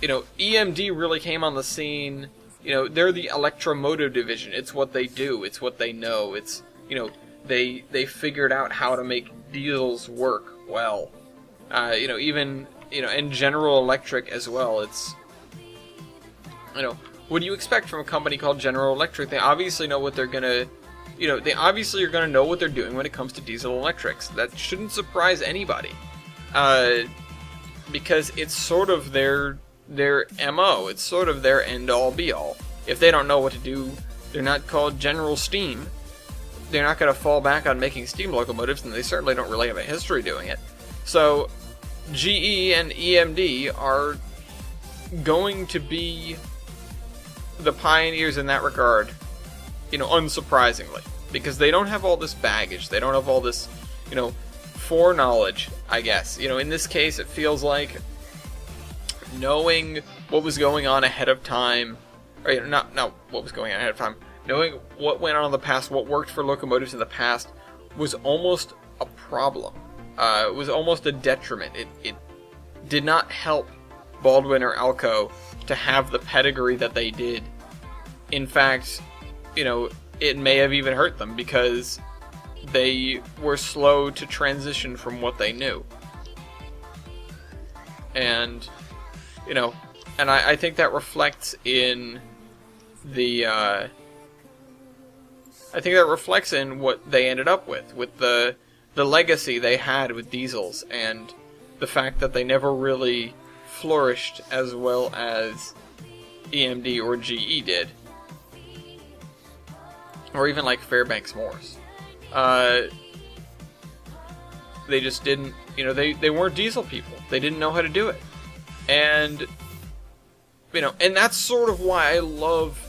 you know, EMD really came on the scene. You know, they're the electromotive division. It's what they do. It's what they know. It's, you know, they figured out how to make diesels work well. You know, even, you know, and General Electric as well. It's, you know, what do you expect from a company called General Electric? They obviously know what they're gonna, you know, they obviously are gonna know what they're doing when it comes to diesel electrics. That shouldn't surprise anybody, because it's sort of their MO. It's sort of their end-all be-all. If they don't know what to do, they're not called General Steam. They're not going to fall back on making steam locomotives, and they certainly don't really have a history doing it. So, GE and EMD are going to be the pioneers in that regard, you know, unsurprisingly. Because they don't have all this baggage. They don't have all this, you know, foreknowledge, I guess. You know, in this case, it feels like knowing what was going on ahead of time, or, you know, not what was going on ahead of time, knowing what went on in the past, what worked for locomotives in the past, was almost a problem. It was almost a detriment. It did not help Baldwin or Alco to have the pedigree that they did. In fact, you know, it may have even hurt them because they were slow to transition from what they knew. And, you know, and I think that reflects in the, I think that reflects in what they ended up with the legacy they had with diesels, and the fact that they never really flourished as well as EMD or GE did. Or even like Fairbanks Morse. They just didn't, you know, they weren't diesel people. They didn't know how to do it. And, you know, and that's sort of why I love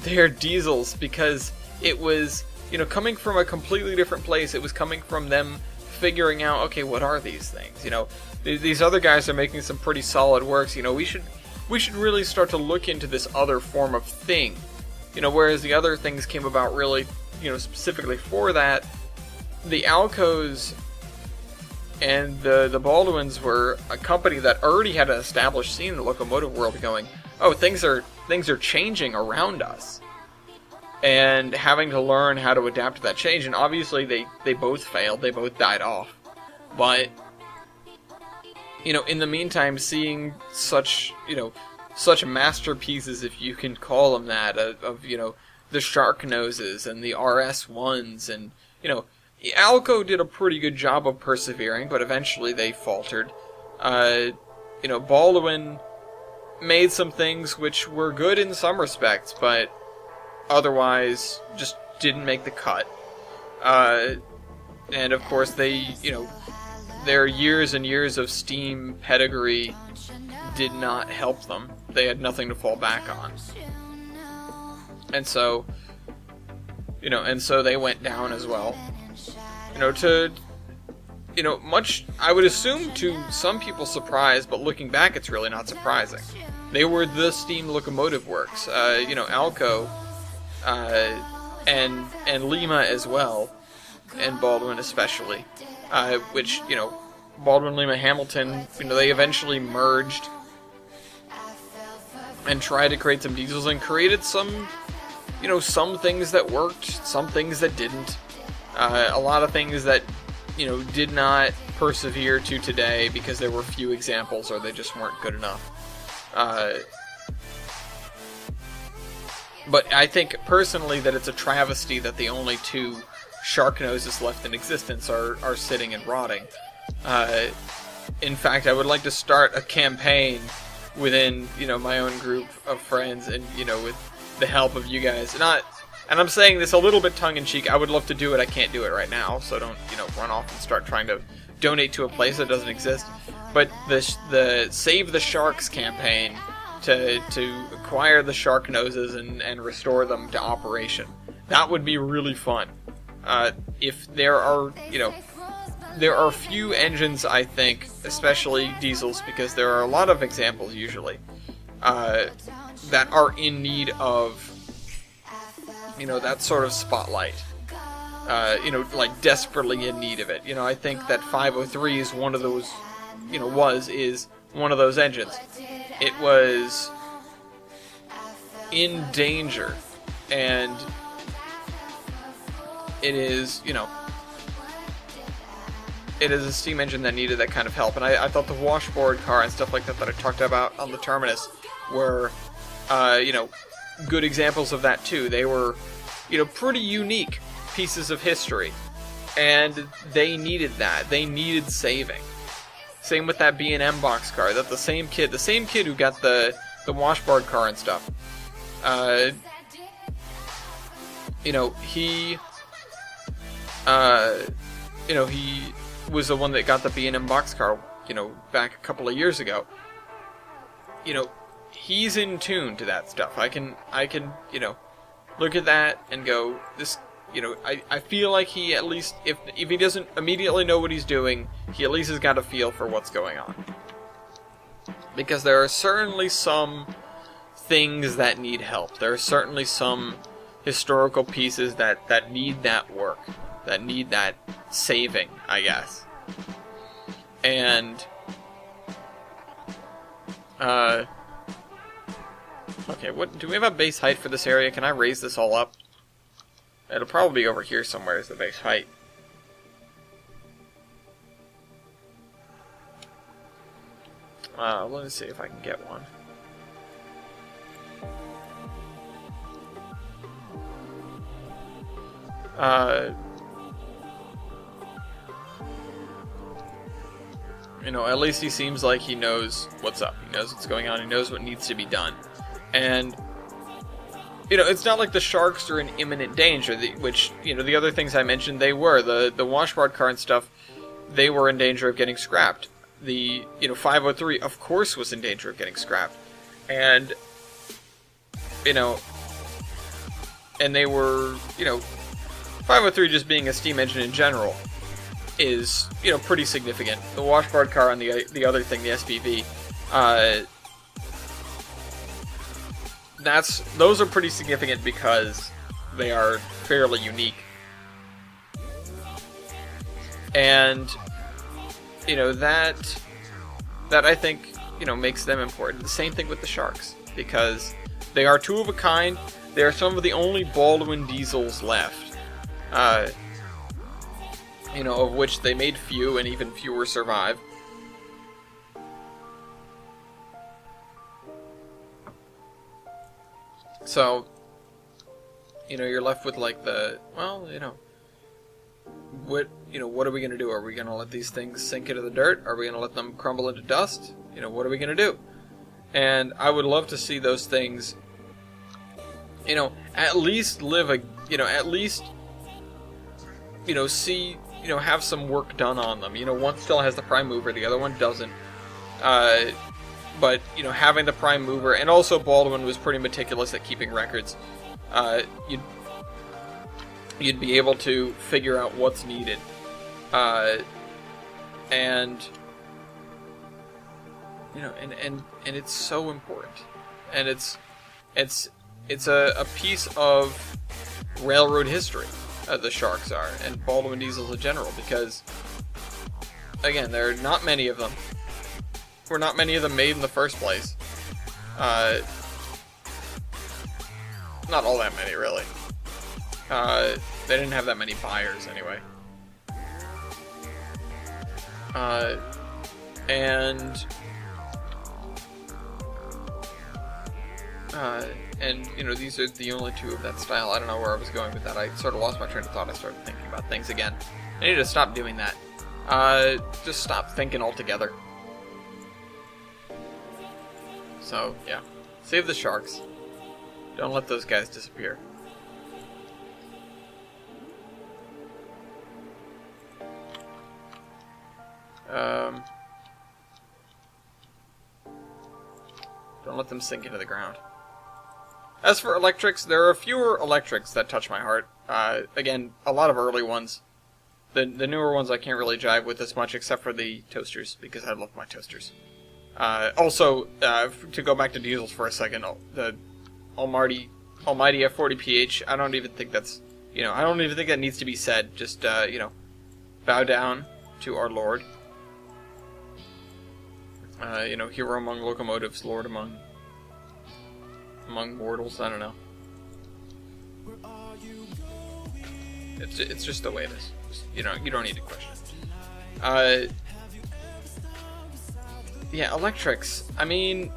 their diesels, because it was, you know, coming from a completely different place. It was coming from them figuring out, okay, what are these things? You know, these other guys are making some pretty solid works. You know, we should really start to look into this other form of thing. You know, whereas the other things came about really, you know, specifically for that. The Alcos, And the Baldwins were a company that already had an established scene in the locomotive world going, oh, things are changing around us. And having to learn how to adapt to that change. And obviously they both failed, they both died off. But, you know, in the meantime, seeing such masterpieces, if you can call them that, of you know, the Shark Noses and the RS-1s, and, you know, Alco did a pretty good job of persevering, but eventually they faltered. You know, Baldwin made some things which were good in some respects, but otherwise just didn't make the cut. And of course they, you know, their years and years of Steam pedigree did not help them. They had nothing to fall back on. And so, you know, and so they went down as well. You know, to, you know, much, I would assume to some people's surprise, but looking back, it's really not surprising. They were the Steam Locomotive Works. You know, Alco, and Lima as well, and Baldwin especially, which, you know, Baldwin, Lima, Hamilton, you know, they eventually merged and tried to create some diesels and created some, you know, some things that worked, some things that didn't. A lot of things that, you know, did not persevere to today because there were few examples or they just weren't good enough. But I think personally that it's a travesty that the only two Shark Noses left in existence are sitting and rotting. In fact, I would like to start a campaign within, you know, my own group of friends, and, you know, with the help of you guys. And I'm saying this a little bit tongue-in-cheek. I would love to do it. I can't do it right now, so don't, you know, run off and start trying to donate to a place that doesn't exist. But the Save the Sharks campaign to acquire the Shark Noses and restore them to operation. That would be really fun. If there are, you know, there are few engines, I think, especially diesels, because there are a lot of examples usually, that are in need of, you know, that sort of spotlight. You know, like desperately in need of it. You know, I think that 503 is one of those, you know, is one of those engines. It was in danger, and it is, you know, it is a steam engine that needed that kind of help. And I thought the washboard car and stuff like that that I talked about on the Terminus were, you know, good examples of that too. They were, you know, pretty unique pieces of history, and they needed that. They needed saving. Same with that B&M boxcar. That the same kid who got the washboard car and stuff. You know, he was the one that got the B&M boxcar, you know, back a couple of years ago. You know, he's in tune to that stuff. I can, you know, look at that and go, this, you know, I feel like he at least, if he doesn't immediately know what he's doing, he at least has got a feel for what's going on. Because there are certainly some things that need help. There are certainly some historical pieces that need that work, that need that saving, I guess. And, okay, what, do we have a base height for this area? Can I raise this all up? It'll probably be over here somewhere is the base height. Let's see if I can get one. You know, at least he seems like he knows what's up. He knows what's going on. He knows what needs to be done. And, you know, it's not like the Sharks are in imminent danger, which, you know, the other things I mentioned, they were. The washboard car and stuff, they were in danger of getting scrapped. The, you know, 503, of course, was in danger of getting scrapped. And, you know, and they were, you know, 503 just being a steam engine in general is, you know, pretty significant. The washboard car and the other thing, the SPV, those are pretty significant because they are fairly unique. And, you know, that I think, you know, makes them important. The same thing with the Sharks, because they are two of a kind. They are some of the only Baldwin diesels left. You know, of which they made few, and even fewer survive. So, you know, you're left with like well, you know, what are we gonna do? Are we gonna let these things sink into the dirt? Are we gonna let them crumble into dust? You know, what are we gonna do? And I would love to see those things, you know, at least see, you know, have some work done on them. You know, one still has the prime mover, the other one doesn't. But, you know, having the prime mover, and also Baldwin was pretty meticulous at keeping records, you'd be able to figure out what's needed. And, you know, and it's so important. And it's a piece of railroad history, the Sharks are, and Baldwin diesels in general, because, again, there are not many of them. Were not many of them made in the first place. Not all that many, really. They didn't have that many buyers, anyway. And, you know, these are the only two of that style. I don't know where I was going with that. I sort of lost my train of thought. I started thinking about things again. I need to stop doing that. Just stop thinking altogether. So, yeah. Save the Sharks. Don't let those guys disappear. Don't let them sink into the ground. As for electrics, there are fewer electrics that touch my heart. Again, a lot of early ones. The newer ones I can't really jive with as much, except for the toasters, because I love my toasters. Also, to go back to diesels for a second, the almighty F40PH, I don't even think that's, you know, I don't even think that needs to be said. Just, you know, bow down to our Lord. You know, hero among locomotives, Lord among mortals, I don't know. It's just the way it is. You know, you don't need to question it. Yeah, electrics. I mean,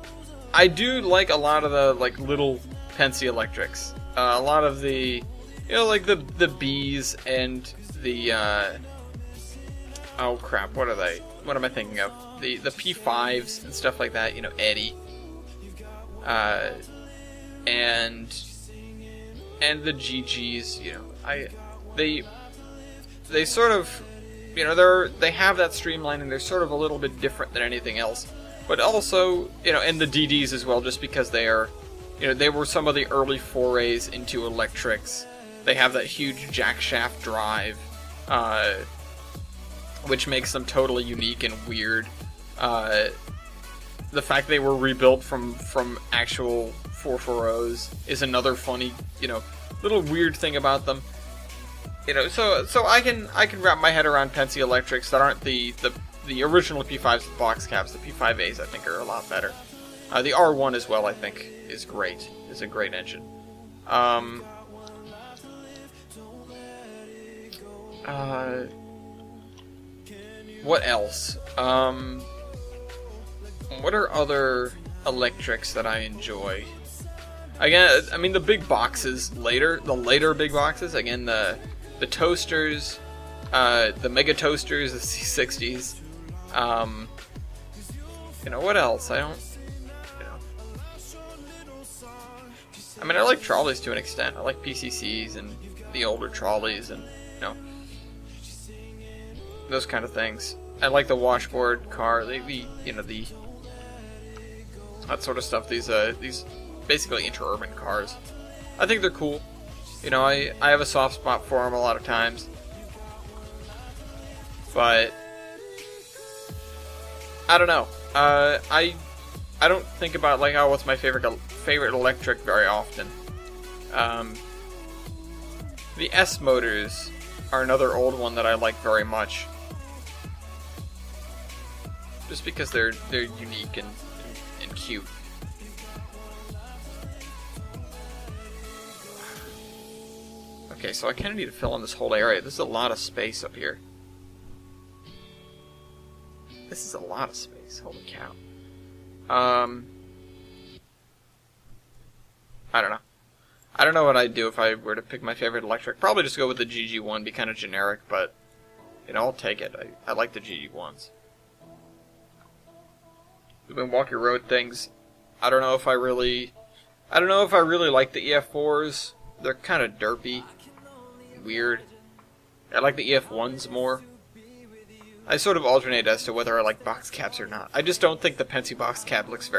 I do like a lot of the, like, little Pennsy electrics. A lot of the, you know, like the Bs and the, oh crap, what are they? What am I thinking of? The P5s and stuff like that, you know, Eddie. And the GGs, you know, they sort of, you know, they have that streamlining. They're sort of a little bit different than anything else, but also, you know, and the DDs as well, just because they are, you know, they were some of the early forays into electrics. They have that huge jackshaft drive, which makes them totally unique and weird. The fact they were rebuilt from actual 440s is another funny, you know, little weird thing about them. You know, so I can wrap my head around Pennsy electrics that aren't the original P5s with box caps. The P5As I think are a lot better. The R1 as well, I think, is great. Is a great engine. What else? What are other electrics that I enjoy? Again, I mean the big boxes later, the later big boxes. Again, the toasters, the Mega Toasters, the C60s. You know, what else? I don't, you know. I mean, I like trolleys to an extent. I like PCCs and the older trolleys and, you know, those kind of things. I like the washboard car, the you know, the that sort of stuff. These basically interurban cars. I think they're cool. You know, I have a soft spot for them a lot of times. But I don't know. I don't think about like, oh, what's my favorite electric very often. The S motors are another old one that I like very much. just because they're unique and cute. Okay, so I kind of need to fill in this whole area. This is a lot of space up here. This is a lot of space. Holy cow. I don't know. I don't know what I'd do if I were to pick my favorite electric. Probably just go with the GG1, be kind of generic, but, you know, I'll take it. I like the GG1s. The Milwaukee Road things, I don't know if I really like the EF4s. They're kind of derpy. Weird. I like the EF1s more. I sort of alternate as to whether I like box caps or not. I just don't think the Pennsy box cap looked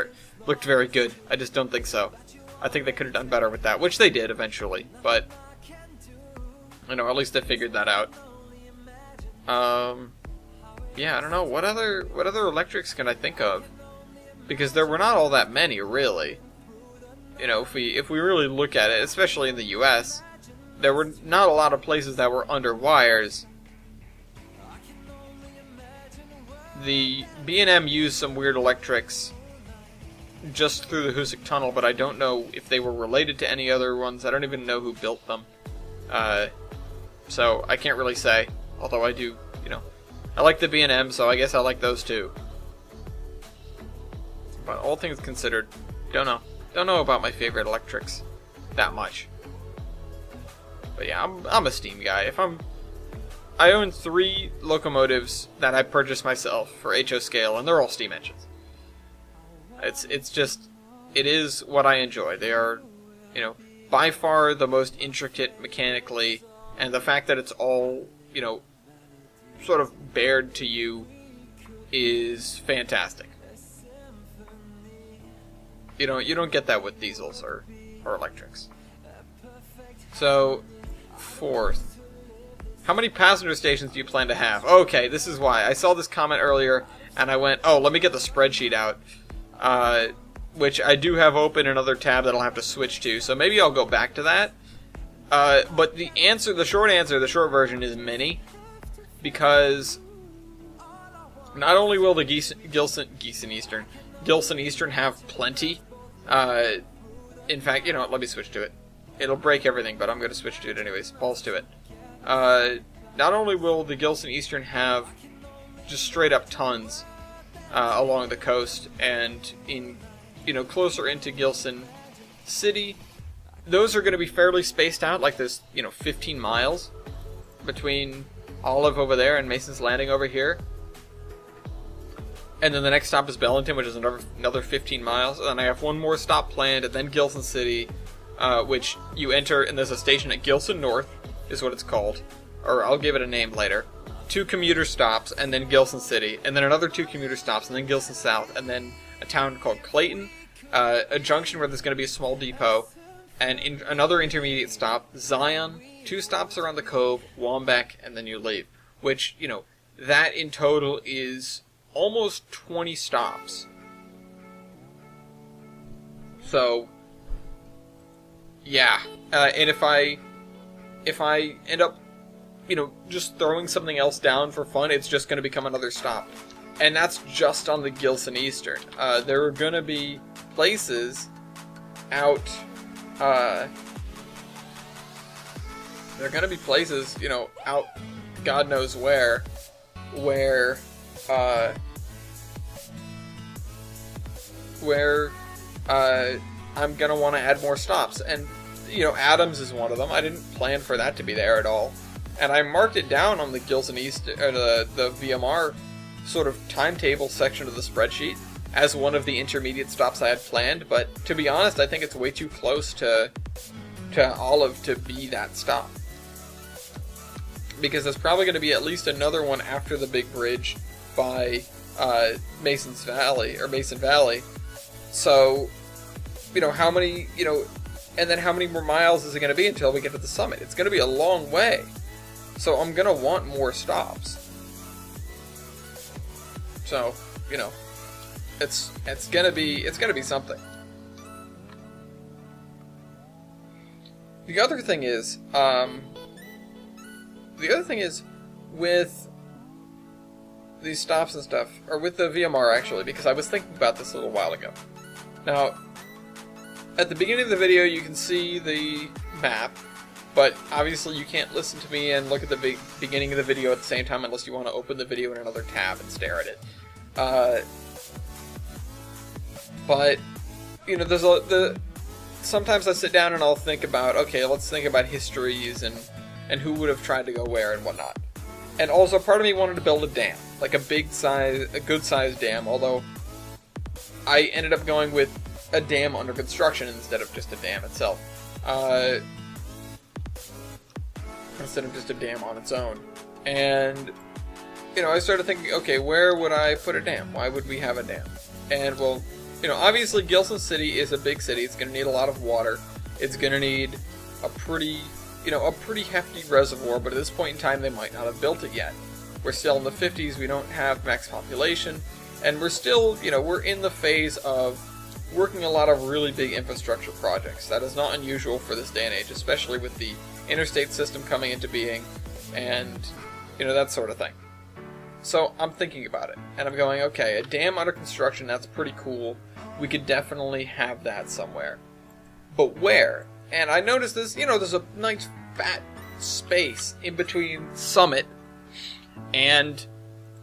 very good. I just don't think so. I think they could have done better with that, which they did eventually, but you know, at least they figured that out. Yeah, I don't know what other electrics can I think of, because there were not all that many really. You know, if we really look at it, especially in the U.S., there were not a lot of places that were under wires. The B&M used some weird electrics just through the Hoosick Tunnel, but I don't know if they were related to any other ones. I don't even know who built them. So I can't really say, although I do, you know, I like the B&M, so I guess I like those too. But all things considered, don't know about my favorite electrics that much. But yeah, I'm a steam guy. I own 3 locomotives that I purchased myself for HO scale, and they're all steam engines. It is what I enjoy. They are, you know, by far the most intricate mechanically, and the fact that it's all, you know, sort of bared to you is fantastic. You don't get that with diesels or electrics. So, 4th. How many passenger stations do you plan to have? Okay, this is why. I saw this comment earlier, and I went, oh, let me get the spreadsheet out. Which I do have open in another tab that I'll have to switch to, so maybe I'll go back to that. But the short version is many, because not only will the Gilson Eastern have plenty, in fact, you know what, let me switch to it. It'll break everything, but I'm going to switch to it anyways. Balls to it. Not only will the Gilson Eastern have just straight up tons along the coast and in, you know, closer into Gilson City, those are going to be fairly spaced out, like there's, you know, 15 miles between Olive over there and Mason's Landing over here. And then the next stop is Bellington, which is another 15 miles. And then I have one more stop planned, and then Gilson City, which you enter, and there's a station at Gilson North, is what it's called. Or I'll give it a name later. 2 commuter stops, and then Gilson City. And then another 2 commuter stops, and then Gilson South. And then a town called Clayton, a junction where there's going to be a small depot. And another intermediate stop, Zion, 2 stops around the Cove, Wambeck, and then you leave. Which, you know, that in total is almost 20 stops. So, yeah. And if I end up, you know, just throwing something else down for fun, it's just going to become another stop. And that's just on the Gilson Eastern. There are going to be places out... there are going to be places, you know, out God knows where I'm going to want to add more stops. And, you know, Adams is one of them. I didn't plan for that to be there at all. And I marked it down on the Gilson East, or the VMR sort of timetable section of the spreadsheet as one of the intermediate stops I had planned. But to be honest, I think it's way too close to Olive to be that stop. Because there's probably going to be at least another one after the big bridge by Mason Valley. So, you know, how many, you know, and then how many more miles is it going to be until we get to the summit? It's going to be a long way. So I'm going to want more stops. So, you know, it's going to be something. The other thing is with these stops and stuff are with the VMR, actually, because I was thinking about this a little while ago. Now, at the beginning of the video, you can see the map, but obviously you can't listen to me and look at the beginning of the video at the same time unless you want to open the video in another tab and stare at it. But, you know, sometimes I sit down and I'll think about, okay, let's think about histories and who would have tried to go where and whatnot. And also, part of me wanted to build a dam, like a good-sized dam, although I ended up going with a dam under construction instead of just a dam itself. Instead of just a dam on its own. And, you know, I started thinking, okay, where would I put a dam? Why would we have a dam? And, well, you know, obviously Gilson City is a big city. It's going to need a lot of water. It's going to need a pretty hefty reservoir, but at this point in time, they might not have built it yet. We're still in the 50s. We don't have max population. And we're still, you know, we're in the phase of working a lot of really big infrastructure projects. That is not unusual for this day and age, especially with the interstate system coming into being and, you know, that sort of thing. So I'm thinking about it, and I'm going, okay, a dam under construction, that's pretty cool. We could definitely have that somewhere. But where? And I noticed this, you know, there's a nice fat space in between Summit and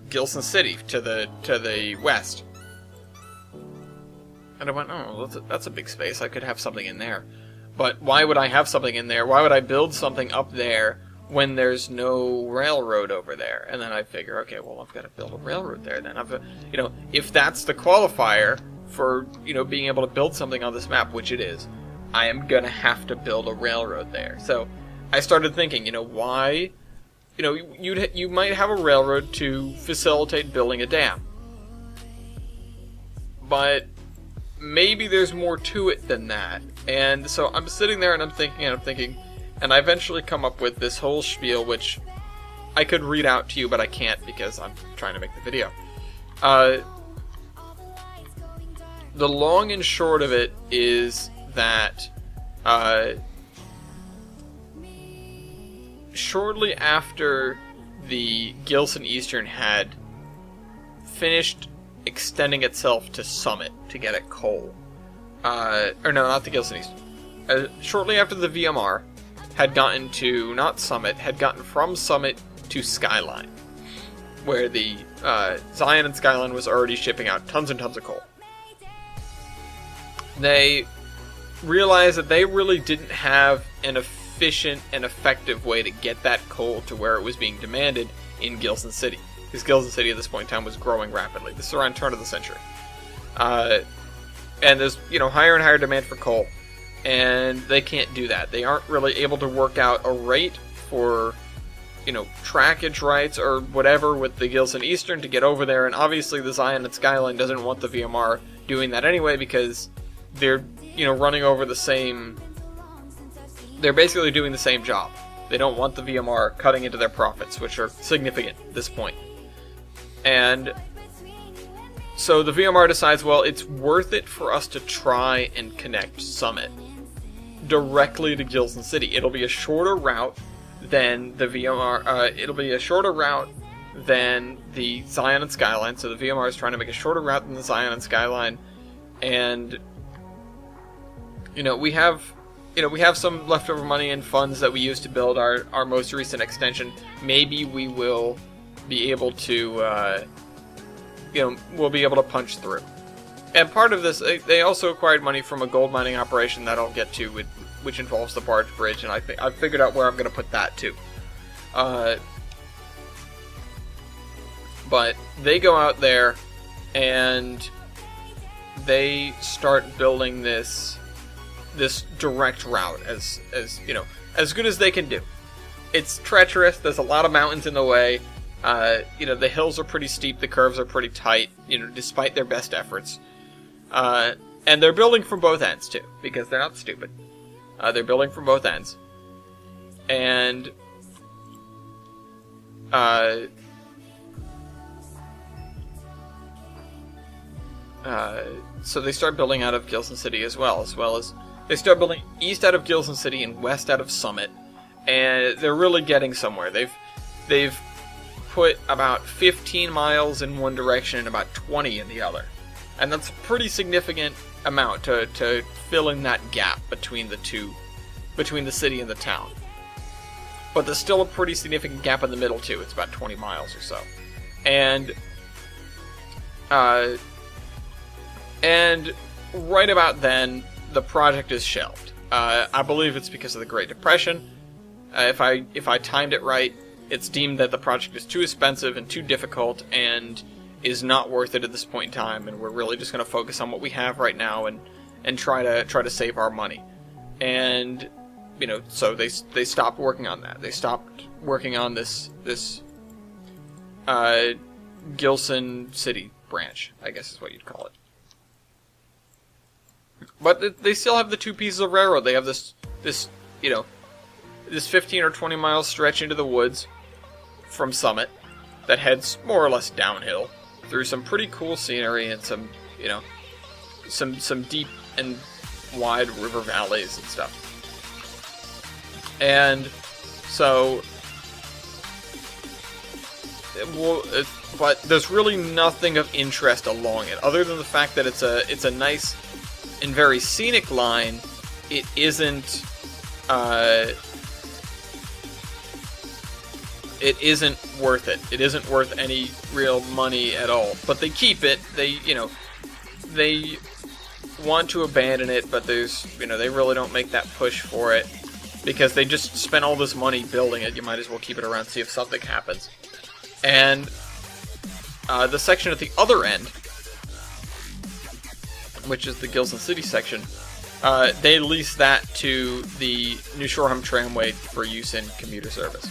Gilson City to the west. And I went, oh, that's a big space. I could have something in there. But why would I have something in there? Why would I build something up there when there's no railroad over there? And then I figure, okay, well, I've got to build a railroad there. Then you know, if that's the qualifier for, you know, being able to build something on this map, which it is, I am gonna have to build a railroad there. So I started thinking, you know, why? You know, you might have a railroad to facilitate building a dam, but maybe there's more to it than that. And so I'm sitting there and I'm thinking, and I eventually come up with this whole spiel, which I could read out to you, but I can't because I'm trying to make the video. The long and short of it is that shortly after the Gilson Eastern had finished extending itself to Summit to get at coal, or no, not the Gilson Eastern. Shortly after the VMR had gotten to, not Summit, had gotten from Summit to Skyline, where the Zion and Skyline was already shipping out tons and tons of coal. They realized that they really didn't have an efficient and effective way to get that coal to where it was being demanded in Gilson City. Because Gilson City at this point in time was growing rapidly. This is around turn of the century. And there's, you know, higher and higher demand for coal. And they can't do that. They aren't really able to work out a rate for, you know, trackage rights or whatever with the Gilson Eastern to get over there. And obviously the Zion and Skyline doesn't want the VMR doing that anyway because they're, you know, running over the same... They're basically doing the same job. They don't want the VMR cutting into their profits, which are significant at this point. And so the VMR decides, well, it's worth it for us to try and connect Summit directly to Gilson City. It'll be a shorter route than the VMR. It'll be a shorter route than the Zion and Skyline. So the VMR is trying to make a shorter route than the Zion and Skyline. And, you know, we have some leftover money and funds that we used to build our most recent extension. Maybe we will be able to, we'll be able to punch through. And part of this, they also acquired money from a gold mining operation that I'll get to, which involves the barge bridge, and I've figured out where I'm going to put that too. But they go out there and they start building this direct route as you know, as good as they can do. It's treacherous. There's a lot of mountains in the way. You know, the hills are pretty steep. The curves are pretty tight. You know, despite their best efforts. And they're building from both ends too, because they're not stupid. They're building from both ends, and so they start building out of Gilson City as well as they start building east out of Gilson City and west out of Summit, and they're really getting somewhere. They've put about 15 miles in one direction and about 20 in the other. And that's a pretty significant amount to fill in that gap between the two, between the city and the town. But there's still a pretty significant gap in the middle too. It's about 20 miles or so. And right about then, the project is shelved. I believe it's because of the Great Depression. If I timed it right, it's deemed that the project is too expensive and too difficult and is not worth it at this point in time, and we're really just going to focus on what we have right now and try to save our money. And so they stopped working on that. They stopped working on this Gilson City branch, I guess is what you'd call it. But they still have the two pieces of railroad. They have this 15 or 20 mile stretch into the woods from Summit that heads more or less downhill through some pretty cool scenery and some deep and wide river valleys and stuff. And so, but there's really nothing of interest along it, other than the fact that it's a nice and very scenic line. It isn't worth it. It isn't worth any real money at all. But they keep it. They want to abandon it, but there's they really don't make that push for it because they just spent all this money building it. You might as well keep it around, see if something happens. And the section at the other end, which is the Gilson City section, they lease that to the New Shoreham Tramway for use in commuter service.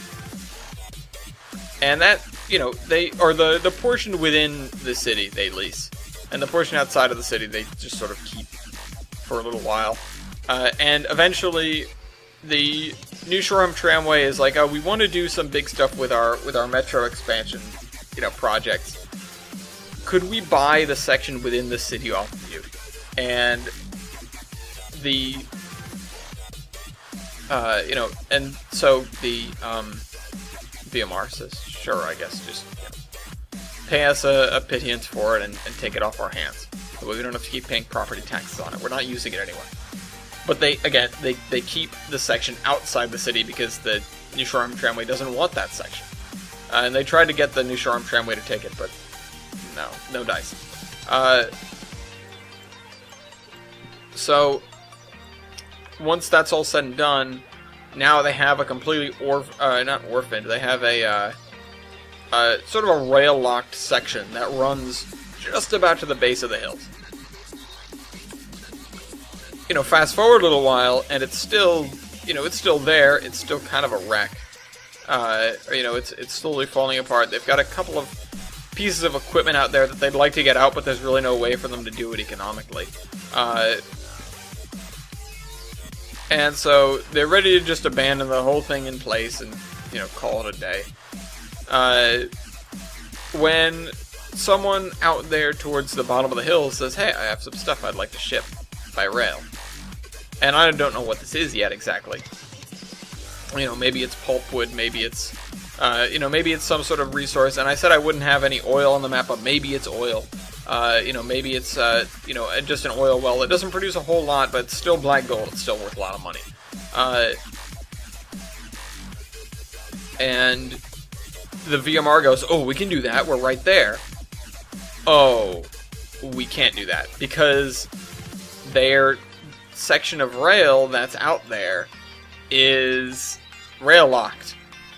And that, the portion within the city they lease. And the portion outside of the city they just sort of keep for a little while. And eventually the New Shoreham Tramway is like, oh, we want to do some big stuff with our metro expansion, projects. Could we buy the section within the city off of you? And the, and so the VMR says, sure, I guess, just pay us a pittance for it and take it off our hands. That way we don't have to keep paying property taxes on it. We're not using it anyway. But they keep the section outside the city because the New Shoreham Tramway doesn't want that section. And they tried to get the New Shoreham Tramway to take it, but no dice. So, once that's all said and done, now they have a completely not orphaned, they have a sort of a rail-locked section that runs just about to the base of the hills. Fast forward a little while, and it's still, it's still there, it's still kind of a wreck. It's slowly falling apart. They've got a couple of pieces of equipment out there that they'd like to get out, but there's really no way for them to do it economically. And so they're ready to just abandon the whole thing in place and, call it a day. When someone out there towards the bottom of the hill says, hey, I have some stuff I'd like to ship by rail. And I don't know what this is yet exactly. Maybe it's pulpwood, maybe it's, maybe it's some sort of resource. And I said I wouldn't have any oil on the map, but maybe it's oil. Maybe it's, just an oil well. It doesn't produce a whole lot, but it's still black gold. It's still worth a lot of money. And the VMR goes, oh, we can do that. We're right there. Oh, we can't do that because their section of rail that's out there is rail locked.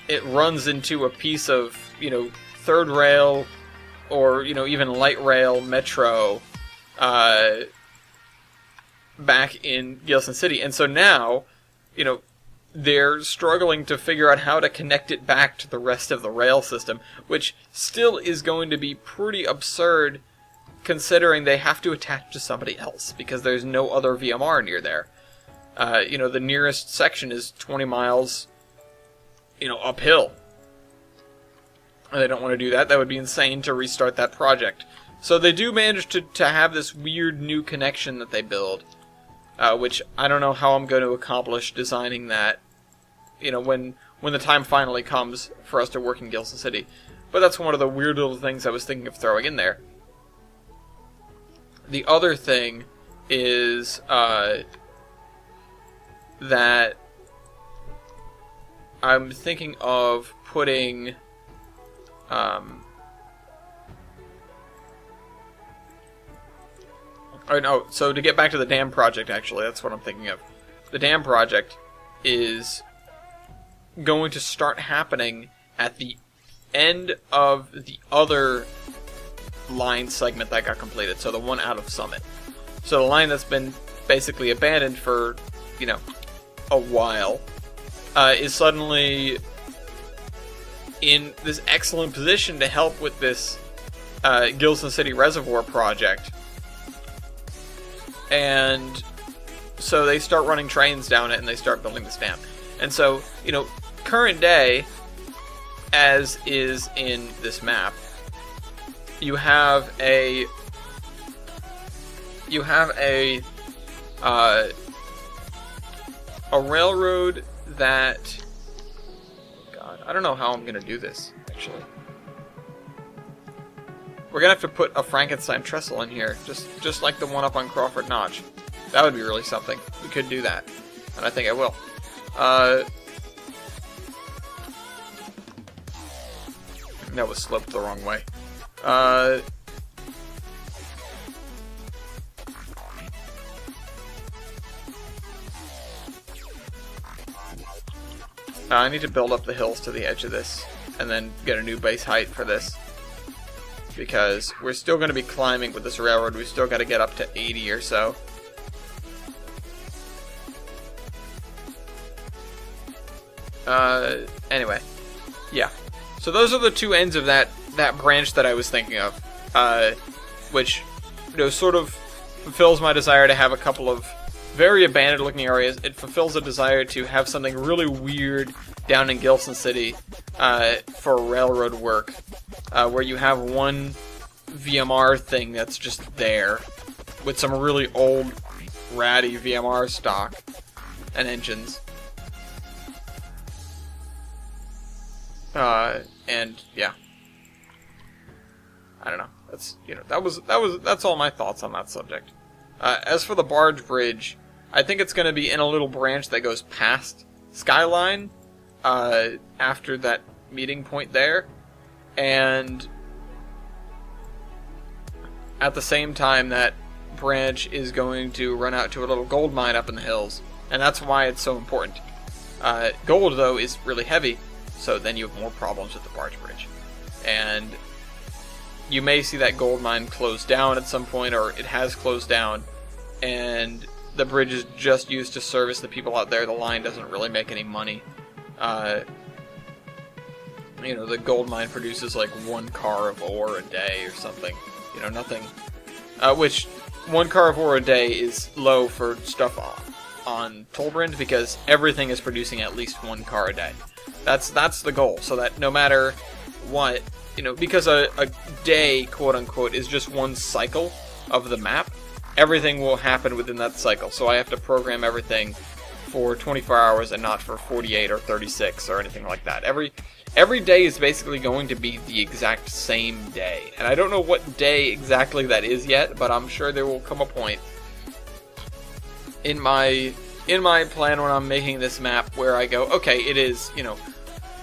It runs into a piece of, third rail or, even light rail metro back in Gilson City. And so now, they're struggling to figure out how to connect it back to the rest of the rail system, which still is going to be pretty absurd considering they have to attach to somebody else because there's no other VMR near there. The nearest section is 20 miles, uphill. And they don't want to do that. That would be insane to restart that project. So they do manage to have this weird new connection that they build, which I don't know how I'm going to accomplish designing that, when the time finally comes for us to work in Gilson City. But that's one of the weird little things I was thinking of throwing in there. The other thing is that I'm thinking of putting so to get back to the dam project, actually, that's what I'm thinking of. The dam project is going to start happening at the end of the other line segment that got completed, so the one out of Summit. So the line that's been basically abandoned for, a while, is suddenly in this excellent position to help with this Gilson City Reservoir project. And so they start running trains down it and they start building this dam. And so, current day, as is in this map, you have a railroad that, God, I don't know how I'm gonna do this, actually. We're gonna have to put a Frankenstein trestle in here, just like the one up on Crawford Notch. That would be really something. We could do that, and I think I will. That was sloped the wrong way. I need to build up the hills to the edge of this, and then get a new base height for this. Because we're still going to be climbing with this railroad. We still got to get up to 80 or so. Anyway. Yeah. So those are the two ends of that branch that I was thinking of. Which, sort of fulfills my desire to have a couple of very abandoned looking areas. It fulfills a desire to have something really weird down in Gilson City for railroad work. Where you have one VMR thing that's just there with some really old ratty VMR stock and engines. And yeah, I don't know. That's that's all my thoughts on that subject. As for the barge bridge, I think it's going to be in a little branch that goes past Skyline after that meeting point there, and at the same time that branch is going to run out to a little gold mine up in the hills, and that's why it's so important. Gold, though, is really heavy, so then you have more problems with the barge bridge. And you may see that gold mine close down at some point, or it has closed down, and the bridge is just used to service the people out there. The line doesn't really make any money. The gold mine produces like 1 car of ore a day or something. Nothing. Which, 1 car of ore a day is low for stuff on Tolbrand, because everything is producing at least 1 car a day. That's the goal, so that no matter what, because a day, quote unquote, is just one cycle of the map, everything will happen within that cycle. So I have to program everything for 24 hours and not for 48 or 36 or anything like that. Every day is basically going to be the exact same day. And I don't know what day exactly that is yet, but I'm sure there will come a point in my plan when I'm making this map where I go, okay, it is,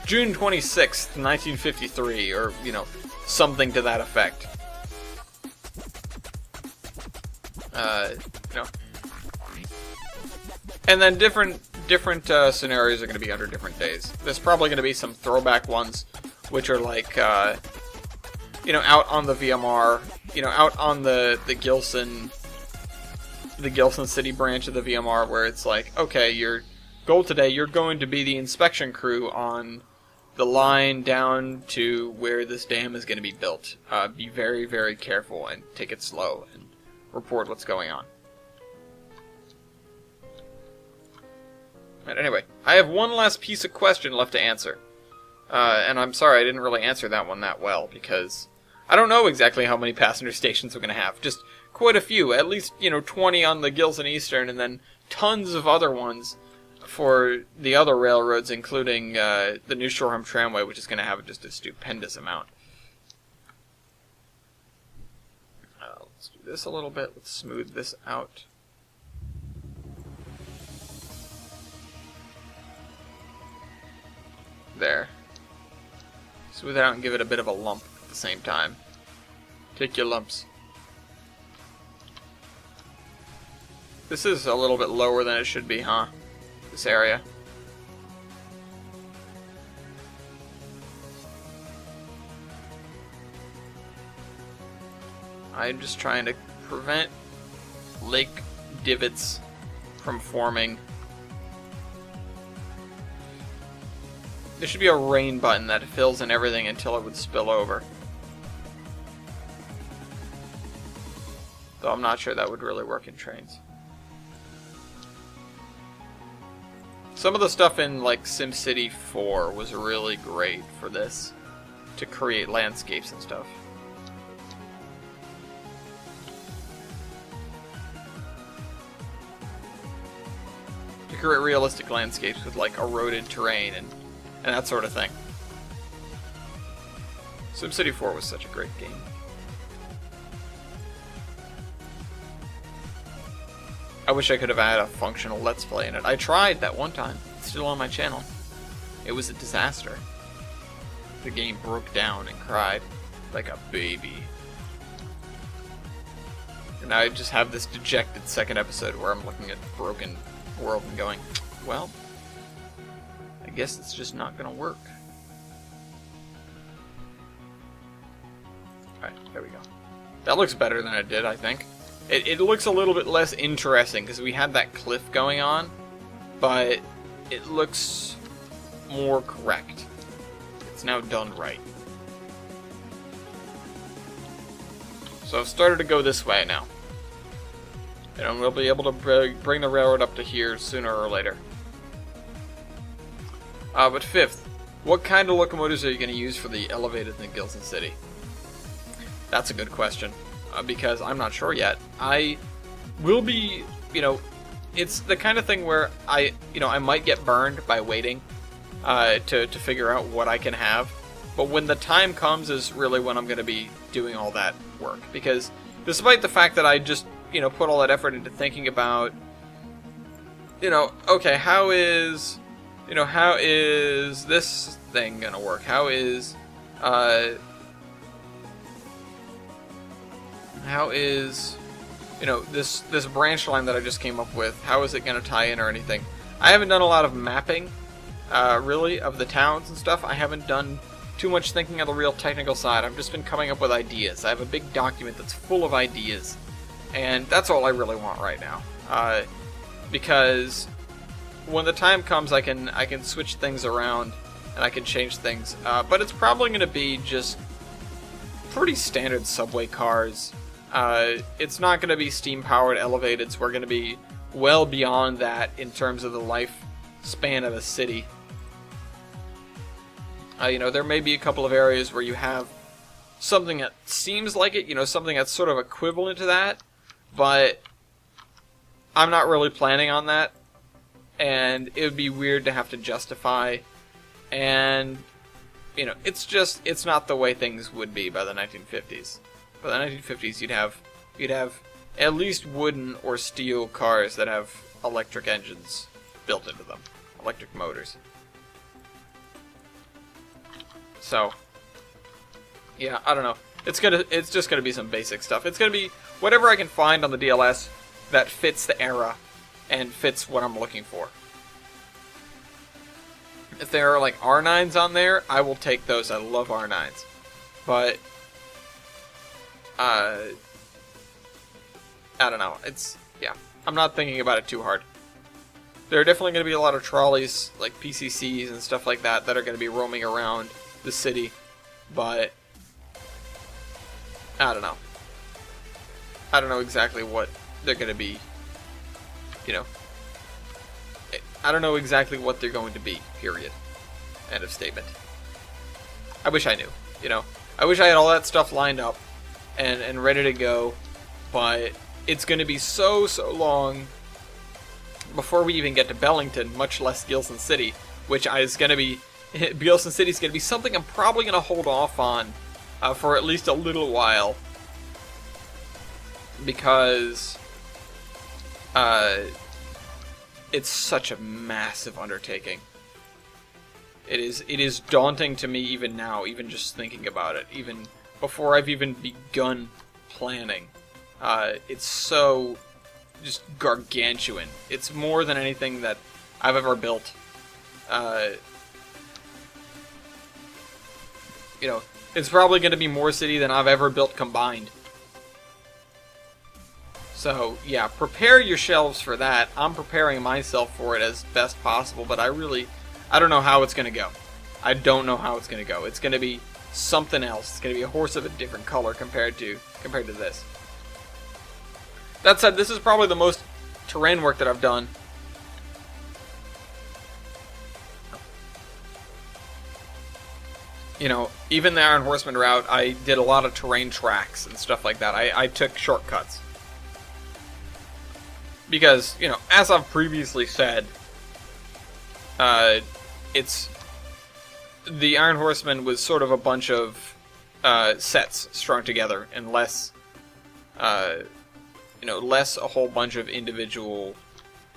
June 26th, 1953, or, something to that effect. And then different scenarios are going to be under different days. There's probably going to be some throwback ones, which are like, out on the VMR, out on the Gilson City branch of the VMR, where it's like, okay, your goal today, you're going to be the inspection crew on the line down to where this dam is going to be built. Be very, very careful and take it slow and report what's going on. But anyway, I have one last piece of question left to answer. And I'm sorry I didn't really answer that one that well, because I don't know exactly how many passenger stations we're going to have. Just quite a few. At least, 20 on the Gilson Eastern, and then tons of other ones for the other railroads, including the New Shoreham Tramway, which is going to have just a stupendous amount. Let's do this a little bit. Let's smooth this out. There. Smooth it out and give it a bit of a lump at the same time. Take your lumps. This is a little bit lower than it should be, huh? This area. I'm just trying to prevent lake divots from forming. There should be a rain button that fills in everything until it would spill over. Though I'm not sure that would really work in trains. Some of the stuff in like SimCity 4 was really great for this, to create landscapes and stuff. To create realistic landscapes with like eroded terrain and that sort of thing. SimCity 4 was such a great game. I wish I could have had a functional Let's Play in it. I tried that one time. It's still on my channel. It was a disaster. The game broke down and cried like a baby. And I just have this dejected second episode where I'm looking at the broken world and going, well, I guess it's just not gonna work. Alright, there we go. That looks better than it did, I think. It looks a little bit less interesting because we had that cliff going on, but it looks more correct. It's now done right. So I've started to go this way now. And we'll be able to bring the railroad up to here sooner or later. But fifth, what kind of locomotives are you going to use for the elevated in Gilson City? That's a good question. Because I'm not sure yet. I will be, it's the kind of thing where I might get burned by waiting to figure out what I can have. But when the time comes is really when I'm going to be doing all that work. Because despite the fact that I just, put all that effort into thinking about, okay, how is this thing going to work? How is this branch line that I just came up with, how is it going to tie in or anything? I haven't done a lot of mapping, really, of the towns and stuff. I haven't done too much thinking on the real technical side. I've just been coming up with ideas. I have a big document that's full of ideas, and that's all I really want right now. Because when the time comes, I can switch things around, and I can change things. But it's probably going to be just pretty standard subway cars. It's not going to be steam-powered elevateds. We're going to be well beyond that in terms of the lifespan of a city. There may be a couple of areas where you have something that seems like it, something that's sort of equivalent to that, but I'm not really planning on that, and it would be weird to have to justify, and, it's not the way things would be by the 1950s. By the 1950s, you'd have at least wooden or steel cars that have electric engines built into them, electric motors. So, yeah, I don't know. It's just gonna be some basic stuff. It's gonna be whatever I can find on the DLS that fits the era and fits what I'm looking for. If there are like R9s on there, I will take those. I love R9s, but I don't know. I'm not thinking about it too hard. There are definitely going to be a lot of trolleys, like PCCs and stuff like that, that are going to be roaming around the city, but I don't know. I don't know exactly what they're going to be, I don't know exactly what they're going to be, period. End of statement. I wish I knew, I wish I had all that stuff lined up and ready to go, but it's going to be so long before we even get to Bellington, much less Gilson City, which is going to be, Gilson City is going to be something I'm probably going to hold off on for at least a little while. because it's such a massive undertaking. It is daunting to me even now, even just thinking about it, even before I've even begun planning. It's so just gargantuan. It's more than anything that I've ever built. You know, it's probably going to be more city than I've ever built combined. So, yeah, prepare your shelves for that. I'm preparing myself for it as best possible, but I don't know how it's going to go. I don't know how it's going to go. It's going to be something else. It's going to be a horse of a different color compared to this. That said, this is probably the most terrain work that I've done. You know, even the Iron Horseman route, I did a lot of terrain tracks and stuff like that. I took shortcuts. Because, you know, as I've previously said, it's... The Iron Horseman was sort of a bunch of sets strung together, and less a whole bunch of individual...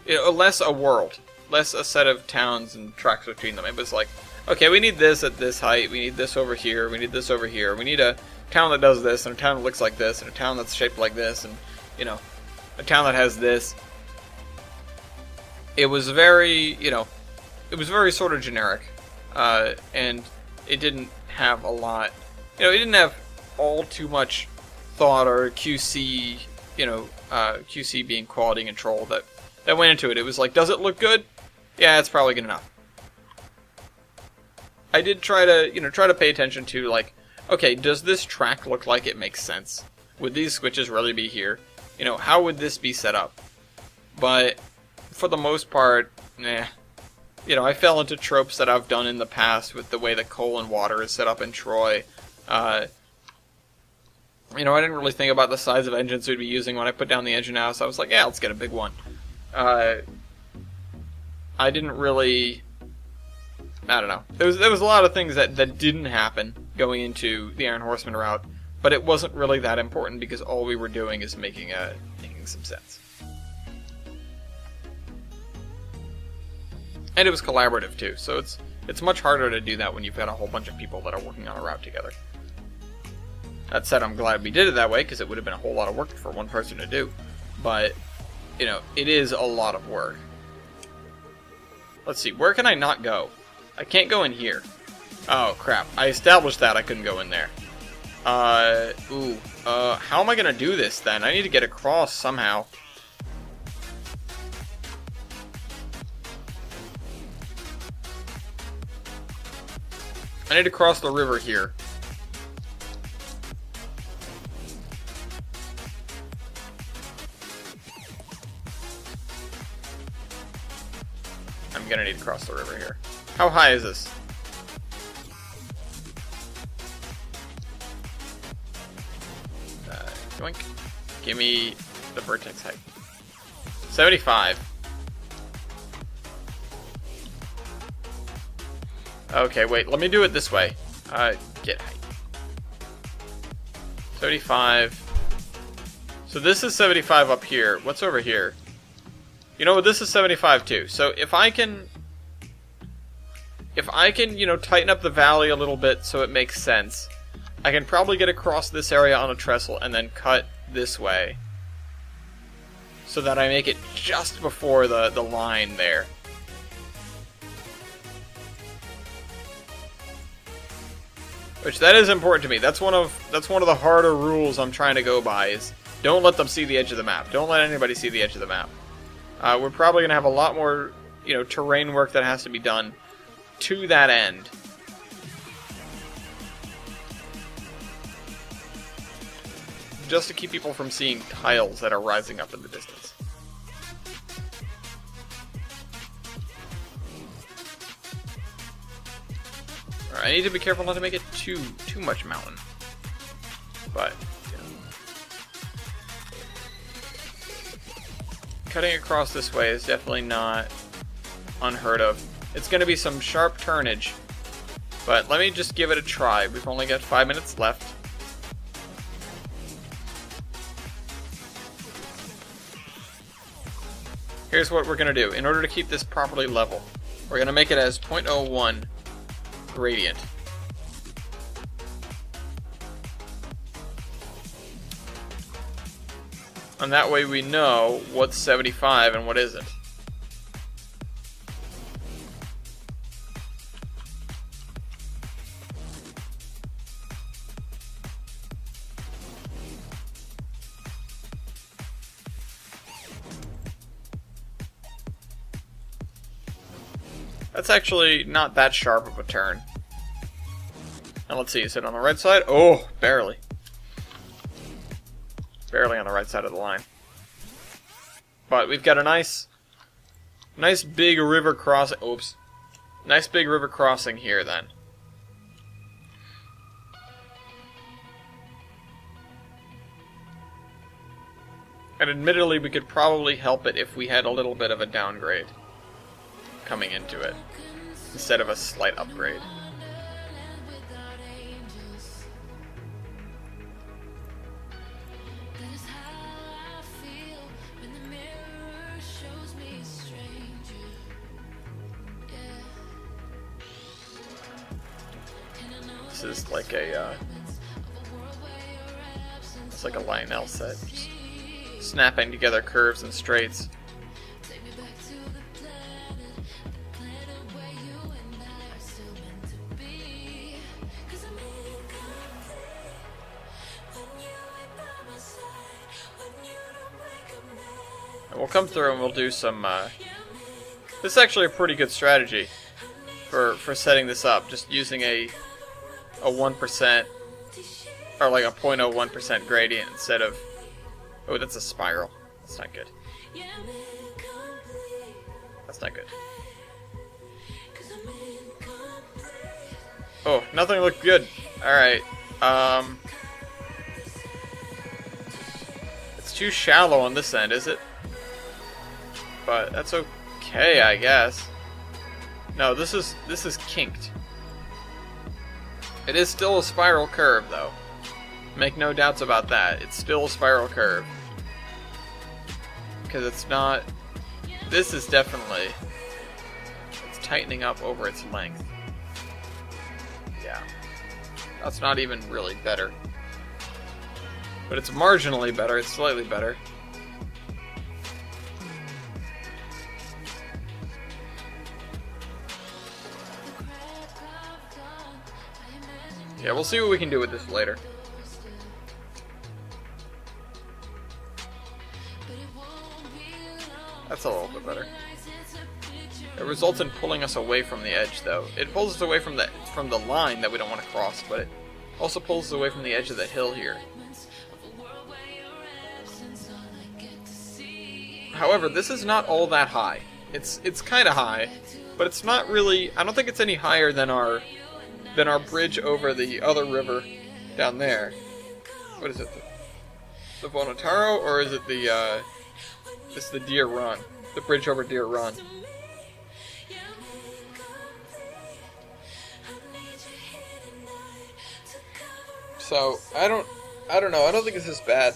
less a world. Less a set of towns and tracks between them. It was like, okay, we need this at this height, we need this over here, we need this over here, we need a town that does this, and a town that looks like this, and a town that's shaped like this, and, you know, a town that has this. It was very, it was very sort of generic, and it didn't have a lot, it didn't have all too much thought or QC, QC being quality control that went into it. It was like, does it look good? Yeah, it's probably good enough. I did try to pay attention to, like, okay, does this track look like it makes sense? Would these switches really be here? How would this be set up? But for the most part, I fell into tropes that I've done in the past with the way that coal and water is set up in Troy. I didn't really think about the size of engines we'd be using when I put down the engine house. So I was like, yeah, let's get a big one. I didn't really... I don't know. There was a lot of things that didn't happen going into the Iron Horseman route, but it wasn't really that important because all we were doing is making some sense. And it was collaborative too, so it's much harder to do that when you've got a whole bunch of people that are working on a route together. That said, I'm glad we did it that way because it would have been a whole lot of work for one person to do. But, it is a lot of work. Let's see, where can I not go? I can't go in here. Oh, crap. I established that I couldn't go in there. How am I gonna do this then? I need to get across somehow. I need to cross the river here. I'm gonna need to cross the river here. How high is this? Yoink. Give me the vertex height. 75. Okay, wait, let me do it this way. Get height. 75. So this is 75 up here. What's over here? You know what, this is 75 too. So if I can, tighten up the valley a little bit so it makes sense, I can probably get across this area on a trestle and then cut this way. So that I make it just before the line there. Which, that is important to me. That's one of the harder rules I'm trying to go by, is don't let them see the edge of the map. Don't let anybody see the edge of the map. We're probably going to have a lot more, terrain work that has to be done to that end. Just to keep people from seeing tiles that are rising up in the distance. Alright, I need to be careful not to make it too much mountain. But, cutting across this way is definitely not unheard of. It's going to be some sharp turnage, but let me just give it a try. We've only got 5 minutes left. here's what we're going to do. In order to keep this properly level, we're going to make it as 0.01 gradient. And that way we know what's 75 and what isn't. That's actually not that sharp of a turn. And let's see, is it on the right side? Oh, barely. Barely on the right side of the line. But we've got a nice big river crossing. Oops. Nice big river crossing here then. And admittedly, we could probably help it if we had a little bit of a downgrade coming into it, instead of a slight upgrade. This is like a, it's like a Lionel set, just snapping together curves and straights. And we'll come through and we'll do some, this is actually a pretty good strategy for setting this up, just using a 1%, or like a 0.01% gradient instead of, oh, that's a spiral. That's not good. That's not good. Oh, nothing looked good. Alright, it's too shallow on this end, is it? But that's okay, I guess. No, this is kinked. It is still a spiral curve, though. Make no doubts about that. It's still a spiral curve. Because it's not... This is definitely... It's tightening up over its length. Yeah. That's not even really better. But it's marginally better. It's slightly better. Yeah, we'll see what we can do with this later. That's a little bit better. It results in pulling us away from the edge, though. It pulls us away from the line that we don't want to cross, but it also pulls us away from the edge of the hill here. However, this is not all that high. It's kind of high, but it's not really. I don't think it's any higher than our bridge over the other river down there. What is it? The Vonotaro, or is it the it's the Deer Run? The bridge over Deer Run. So I don't know. I don't think this is bad.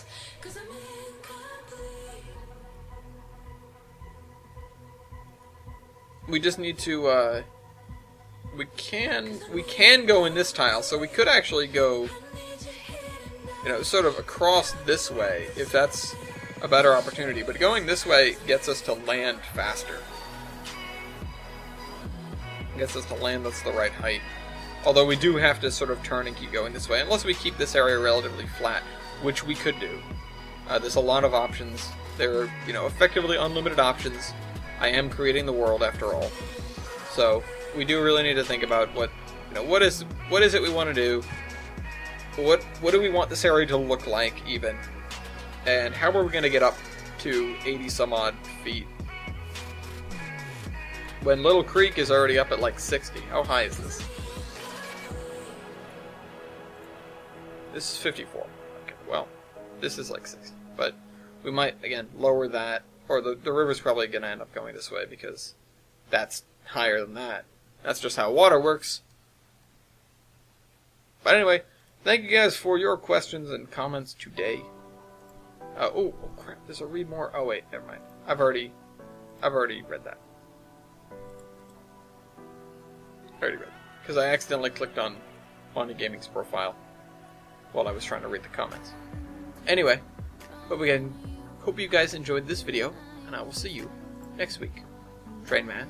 We just need to we can go in this tile, so we could actually go, you know, sort of across this way if that's a better opportunity. But going this way gets us to land faster. Gets us to land that's the right height. Although we do have to sort of turn and keep going this way, unless we keep this area relatively flat, which we could do. There's a lot of options. There are, you know, effectively unlimited options. I am creating the world after all. So we do really need to think about what is it we want to do? What do we want this area to look like even? And how are we going to get up to 80 some odd feet? When Little Creek is already up at like 60. How high is this? This is 54. Okay, well, this is like 60. But we might, again, lower that. Or the river's probably going to end up going this way because that's higher than that. That's just how water works. But anyway, thank you guys for your questions and comments today. Oh crap, there's a read more. Oh wait, never mind. I've already I've already read that. Because I accidentally clicked on Monty Gaming's profile while I was trying to read the comments. Anyway, hope you guys enjoyed this video, and I will see you next week. Trainman